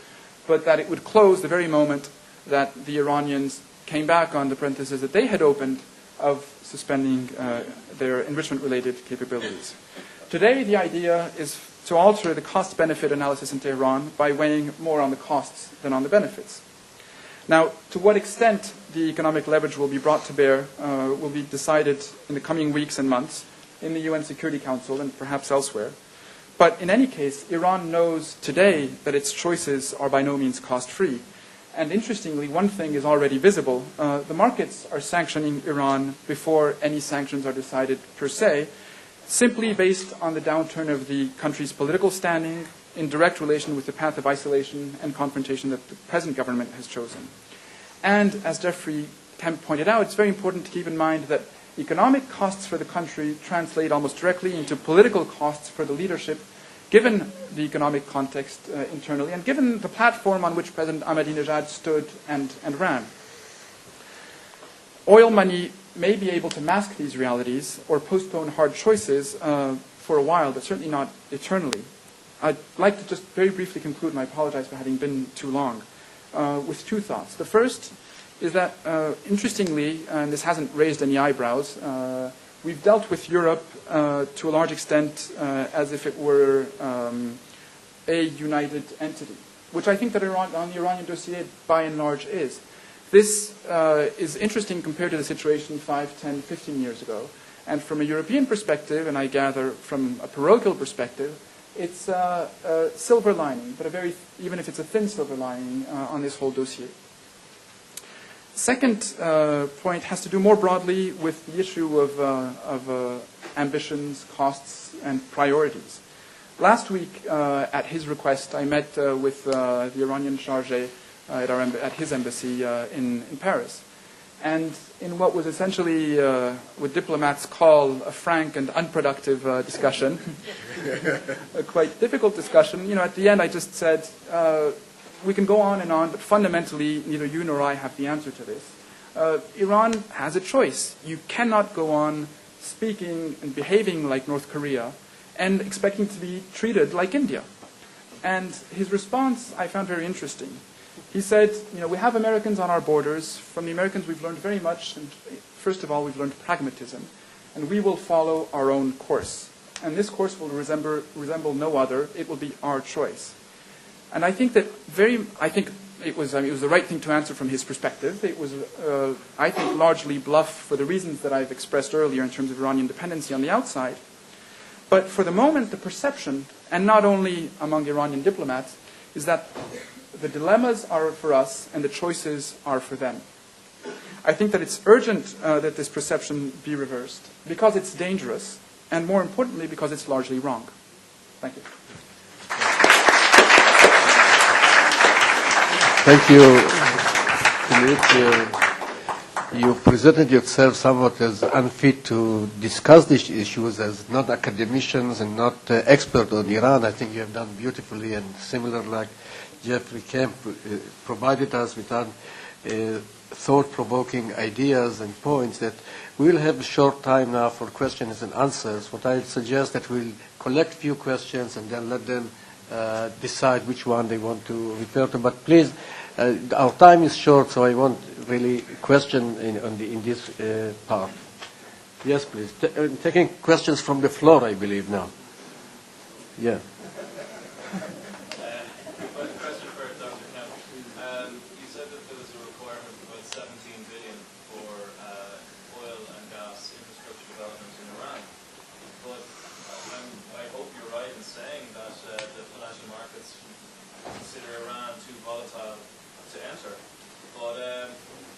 but that it would close the very moment that the Iranians came back on the parenthesis that they had opened of suspending their enrichment-related capabilities. Today, the idea is to alter the cost-benefit analysis in Tehran by weighing more on the costs than on the benefits. Now, to what extent the economic leverage will be brought to bear will be decided in the coming weeks and months in the UN Security Council and perhaps elsewhere. But in any case, Iran knows today that its choices are by no means cost-free. And interestingly, one thing is already visible. The markets are sanctioning Iran before any sanctions are decided per se, simply based on the downturn of the country's political standing in direct relation with the path of isolation and confrontation that the present government has chosen. And as Jeffrey Kemp pointed out, it's very important to keep in mind that economic costs for the country translate almost directly into political costs for the leadership, given the economic context internally, and given the platform on which President Ahmadinejad stood and ran. Oil money may be able to mask these realities or postpone hard choices for a while, but certainly not eternally. I'd like to just very briefly conclude, and I apologize for having been too long, with two thoughts. The first is that, interestingly, and this hasn't raised any eyebrows, we've dealt with Europe to a large extent as if it were a united entity, which I think that on the Iranian dossier by and large is. This is interesting compared to the situation 5, 10, 15 years ago. And from a European perspective, and I gather from a parochial perspective, it's a silver lining, but even if it's a thin silver lining on this whole dossier. Second point has to do more broadly with the issue of ambitions, costs, and priorities. Last week, at his request, I met with the Iranian chargé at his embassy in Paris. And in what was essentially what diplomats call a frank and unproductive discussion, a quite difficult discussion, at the end I just said, we can go on, but fundamentally neither you nor I have the answer to this. Iran has a choice. You cannot go on speaking and behaving like North Korea and expecting to be treated like India. And his response I found very interesting. He said, we have Americans on our borders. From the Americans we've learned very much, and first of all we've learned pragmatism, and we will follow our own course. And this course will resemble no other. It will be our choice. And I think it was the right thing to answer from his perspective. It was, I think, largely bluff for the reasons that I've expressed earlier in terms of Iranian dependency on the outside. But for the moment, the perception, and not only among Iranian diplomats, is that the dilemmas are for us and the choices are for them. I think that it's urgent that this perception be reversed because it's dangerous, and more importantly, because it's largely wrong. Thank you. Thank you, Philippe. You presented yourself somewhat as unfit to discuss these issues as not academicians and not experts on Iran. I think you have done beautifully, and similar like Jeffrey Kemp provided us with thought-provoking ideas and points that we'll have a short time now for questions and answers. What I suggest that we'll collect a few questions and then let them decide which one they want to refer to. But please, our time is short, so I won't really question in this part. Yes, please. Taking questions from the floor, I believe now. Yeah. Question for Dr. Kemp. You said that there was a requirement of about 17 billion for oil and gas infrastructure development in Iran. But I hope you're right in saying that the financial markets consider Iran too volatile to enter. But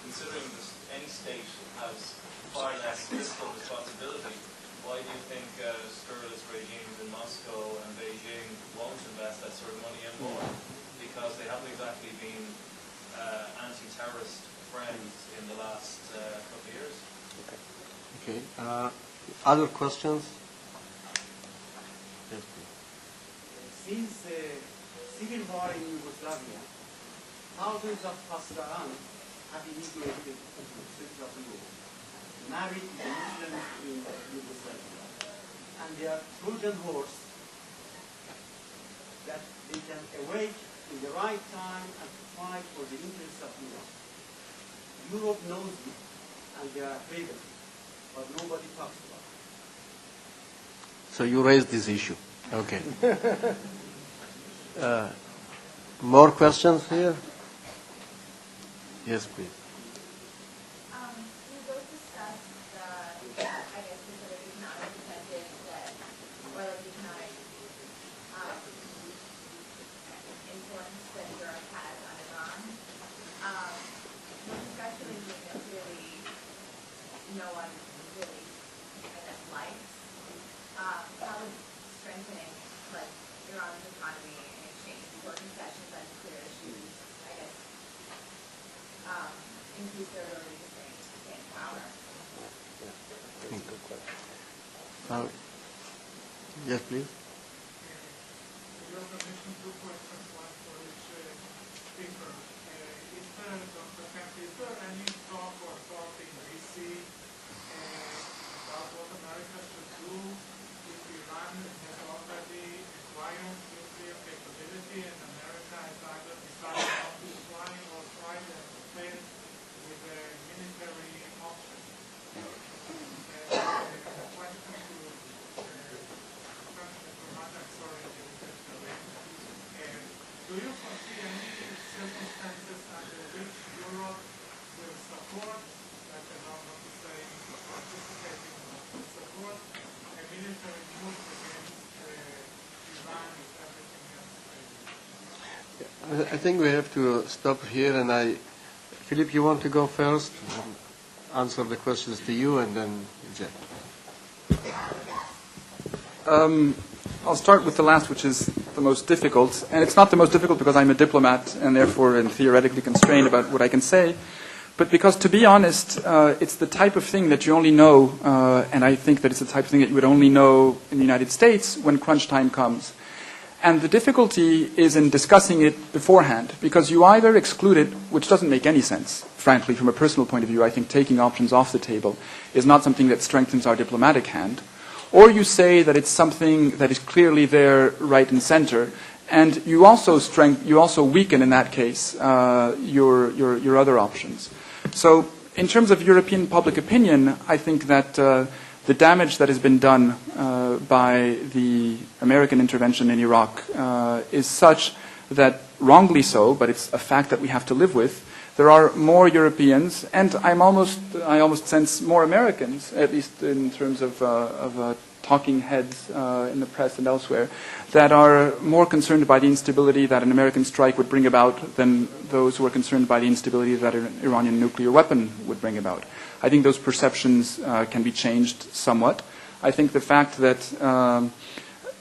considering any state has far less fiscal responsibility, why do you think scurrilous regimes in Moscow and Beijing won't invest that sort of money in more? Because they haven't exactly been anti-terrorist friends in the last couple of years. Okay. Other questions? Yes, Since the civil war in Yugoslavia, thousands of Pasdarans have immigrated into Central Europe, married to the Muslims in Yugoslavia, and they are Trojan horse that they can awake in the right time and fight for the interests of Europe. Europe knows this, and they are afraid of it, but nobody talks about it. So you raised this issue. Okay. More questions here? Yes, please. You both discussed the, I guess, the sort of economic incentives that, or like economic influence that Europe has on Iran. Especially because really no one really, I guess, likes. How would strengthening like Iran's economy in exchange for concessions on nuclear issues, I guess, increase their ability to stay in power? Yes, please. Your permission, two questions, one for each speaker. Is there, Dr. Kemp, is there any talk or thought in DC about what America should do if Iran has already acquired nuclear capability and America has either decided not to try or try to fail with a military option? The question to do you foresee any circumstances under which Europe will support, like I don't want to say participating, but support a military move against Iran if everything else fails? I think we have to stop here, and Philip, you want to go first? Answer the questions to you, and then Jeff. I'll start with the last, which is the most difficult. And it's not the most difficult because I'm a diplomat and therefore am theoretically constrained about what I can say, but because, to be honest, it's the type of thing that you only know, and I think that it's the type of thing that you would only know in the United States when crunch time comes. And the difficulty is in discussing it beforehand, because you either exclude it, which doesn't make any sense, frankly, from a personal point of view. I think taking options off the table is not something that strengthens our diplomatic hand. Or you say that it's something that is clearly there, right and center, and you also weaken in that case your other options. So, in terms of European public opinion, I think that the damage that has been done by the American intervention in Iraq is such that, wrongly so, but it's a fact that we have to live with, there are more Europeans, and I almost sense more Americans, at least in terms of talking heads in the press and elsewhere, that are more concerned by the instability that an American strike would bring about than those who are concerned by the instability that an Iranian nuclear weapon would bring about. I think those perceptions can be changed somewhat. I think the fact that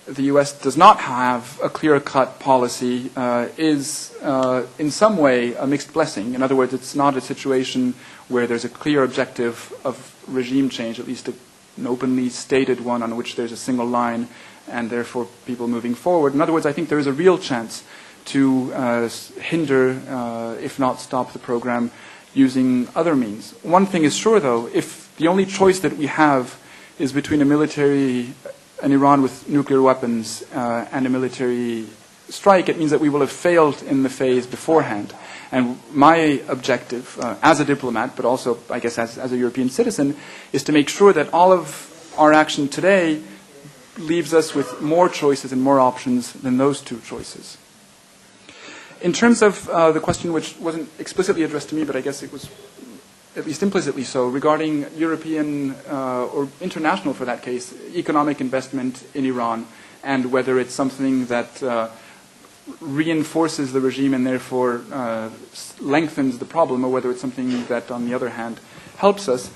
the U.S. does not have a clear-cut policy is in some way a mixed blessing. In other words, it's not a situation where there's a clear objective of regime change, at least an openly stated one on which there's a single line and therefore people moving forward. In other words, I think there is a real chance to hinder, if not stop the program, using other means. One thing is sure, though, if the only choice that we have is between an Iran with nuclear weapons and a military strike, it means that we will have failed in the phase beforehand. And my objective, as a diplomat, but also, I guess, as a European citizen, is to make sure that all of our action today leaves us with more choices and more options than those two choices. In terms of the question which wasn't explicitly addressed to me, but I guess it was at least implicitly so, regarding European or international, for that case, economic investment in Iran, and whether it's something that reinforces the regime and therefore lengthens the problem, or whether it's something that, on the other hand, helps us.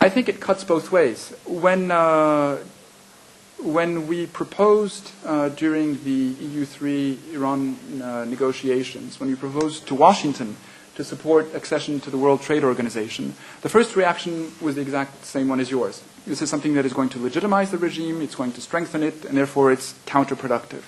I think it cuts both ways. When we proposed during the EU3 Iran negotiations, when we proposed to Washington to support accession to the World Trade Organization, the first reaction was the exact same one as yours. This is something that is going to legitimize the regime, it's going to strengthen it, and therefore it's counterproductive.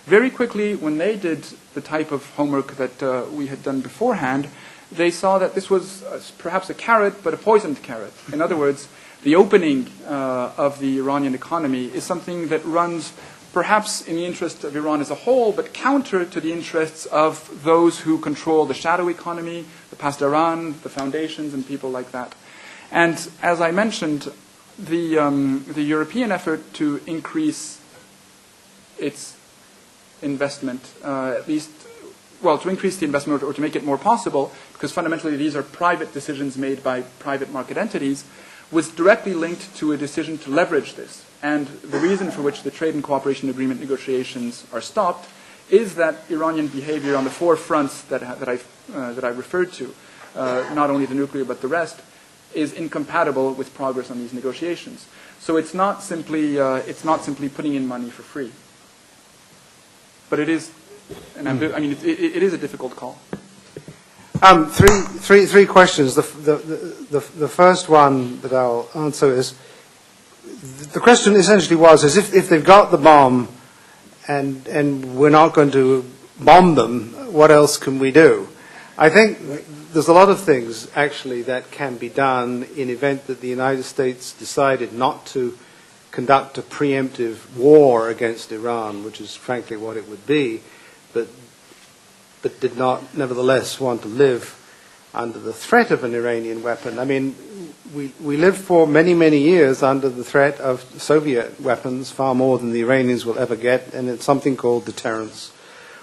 Very quickly, when they did the type of homework that we had done beforehand, they saw that this was perhaps a carrot, but a poisoned carrot. In other words, the opening of the Iranian economy is something that runs perhaps in the interest of Iran as a whole, but counter to the interests of those who control the shadow economy, the Pasdaran, the foundations, and people like that. And as I mentioned, the European effort to increase its investment, at least, well, to increase the investment or to make it more possible, because fundamentally these are private decisions made by private market entities, was directly linked to a decision to leverage this. And the reason for which the trade and cooperation agreement negotiations are stopped is that Iranian behavior on the four fronts that I referred to, not only the nuclear but the rest, is incompatible with progress on these negotiations. So it's not simply putting in money for free, but it is it is a difficult call. Three questions. The first one that I'll answer is, the question essentially was, is if they've got the bomb and we're not going to bomb them, what else can we do? I think there's a lot of things actually that can be done in event that the United States decided not to conduct a preemptive war against Iran, which is frankly what it would be, but did not nevertheless want to live under the threat of an Iranian weapon. I mean, we lived for many, many years under the threat of Soviet weapons, far more than the Iranians will ever get, and it's something called deterrence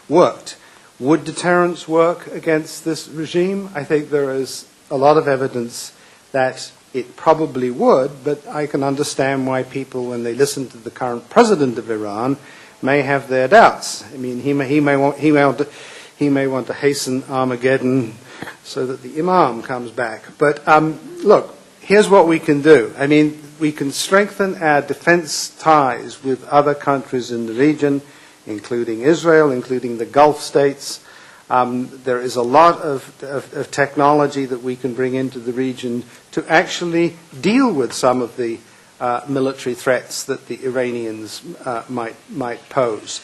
worked. Would deterrence work against this regime? I think there is a lot of evidence that it probably would, but I can understand why people, when they listen to the current president of Iran, may have their doubts. I mean, he may want to hasten Armageddon so that the Imam comes back. But look, here's what we can do. I mean, we can strengthen our defense ties with other countries in the region, including Israel, including the Gulf states. There is a lot of technology that we can bring into the region to actually deal with some of the military threats that the Iranians might pose.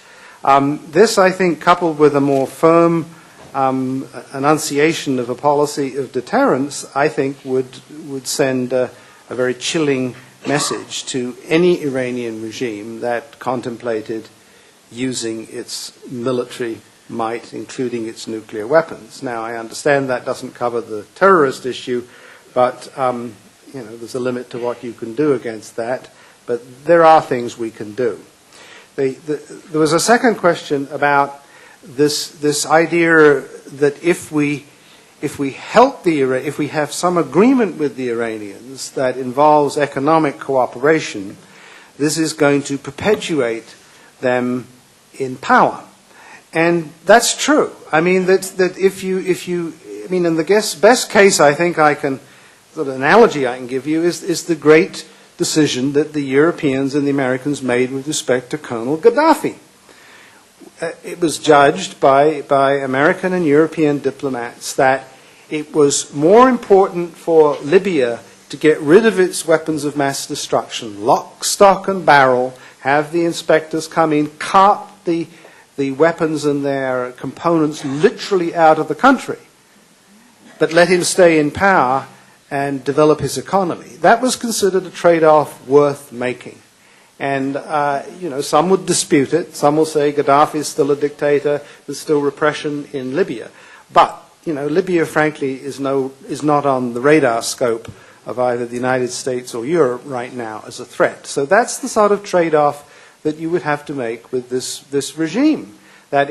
This, I think, coupled with a more firm enunciation of a policy of deterrence, I think would send a very chilling message to any Iranian regime that contemplated using its military might, including its nuclear weapons. Now, I understand that doesn't cover the terrorist issue, but there's a limit to what you can do against that. But there are things we can do. There was a second question about this idea that if we have some agreement with the Iranians that involves economic cooperation, this is going to perpetuate them in power. And that's true. I mean, that in the best case, I think the analogy I can give you is the great decision that the Europeans and the Americans made with respect to Colonel Gaddafi. It was judged by American and European diplomats that it was more important for Libya to get rid of its weapons of mass destruction, lock, stock and barrel, have the inspectors come in, cart the weapons and their components literally out of the country, but let him stay in power and develop his economy. That was considered a trade-off worth making. And, some would dispute it. Some will say Gaddafi is still a dictator, there's still repression in Libya. But, Libya, frankly, is not on the radar scope of either the United States or Europe right now as a threat. So that's the sort of trade-off that you would have to make with this regime, that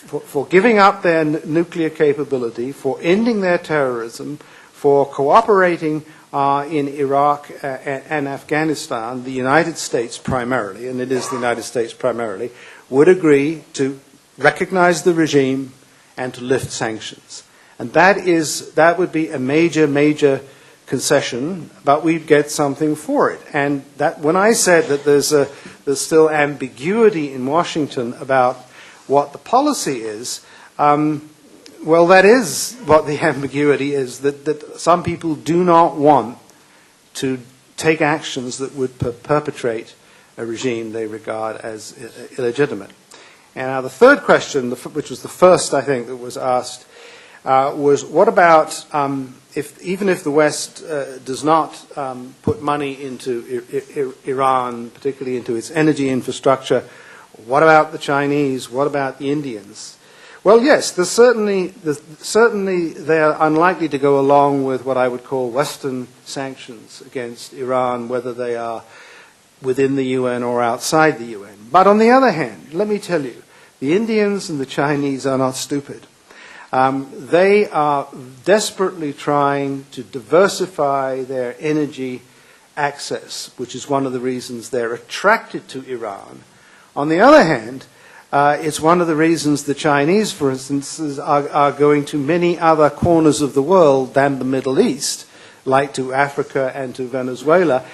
for giving up their nuclear capability, for ending their terrorism, for cooperating in Iraq and Afghanistan, the United States primarily, and it is the United States primarily, would agree to recognize the regime and to lift sanctions. And that would be a major concession, but we'd get something for it. And that when I said that there's still ambiguity in Washington about what the policy is, well, that is what the ambiguity is, that some people do not want to take actions that would perpetrate a regime they regard as illegitimate. And now the third question, which was the first, I think, that was asked, was what about even if the West does not put money into Iran, particularly into its energy infrastructure, what about the Chinese? What about the Indians? Well, yes, certainly they are unlikely to go along with what I would call Western sanctions against Iran, whether they are within the UN or outside the UN. But on the other hand, let me tell you, the Indians and the Chinese are not stupid. They are desperately trying to diversify their energy access, which is one of the reasons they're attracted to Iran. On the other hand, it's one of the reasons the Chinese, for instance, are going to many other corners of the world than the Middle East, like to Africa and to Venezuela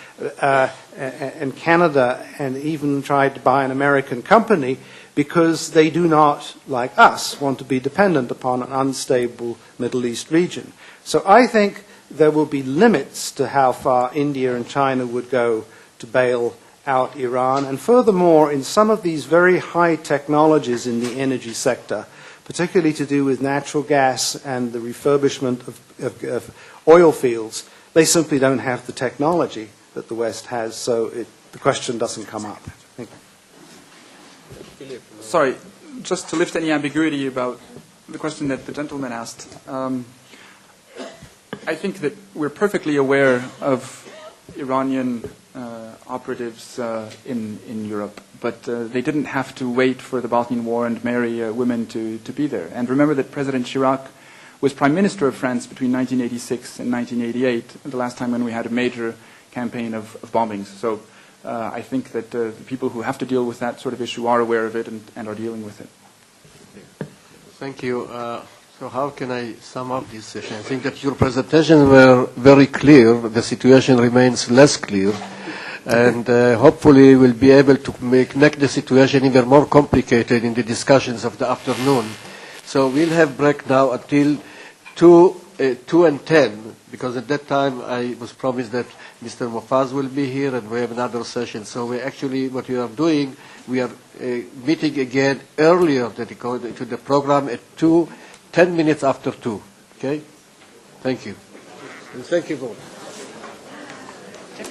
and Canada, and even tried to buy an American company, because they do not, like us, want to be dependent upon an unstable Middle East region. So I think there will be limits to how far India and China would go to bail out Iran. And furthermore, in some of these very high technologies in the energy sector, particularly to do with natural gas and the refurbishment of oil fields, they simply don't have the technology that the West has, so the question doesn't come up. Thank you. Sorry, just to lift any ambiguity about the question that the gentleman asked. I think that we're perfectly aware of Iranian operatives in Europe, but they didn't have to wait for the Bosnian War and marry women to be there. And remember that President Chirac was Prime Minister of France between 1986 and 1988, the last time when we had a major campaign of bombings. So I think that the people who have to deal with that sort of issue are aware of it and are dealing with it. Thank you. So how can I sum up this session? I think that your presentations were very clear. The situation remains less clear. And hopefully we'll be able to make the situation even more complicated in the discussions of the afternoon. So we'll have break now until 2:10, because at that time I was promised that Mr. Mofaz will be here and we have another session. So we actually, what we are doing, we are meeting again earlier to the program at 10 minutes after 2. Okay? Thank you. And thank you both.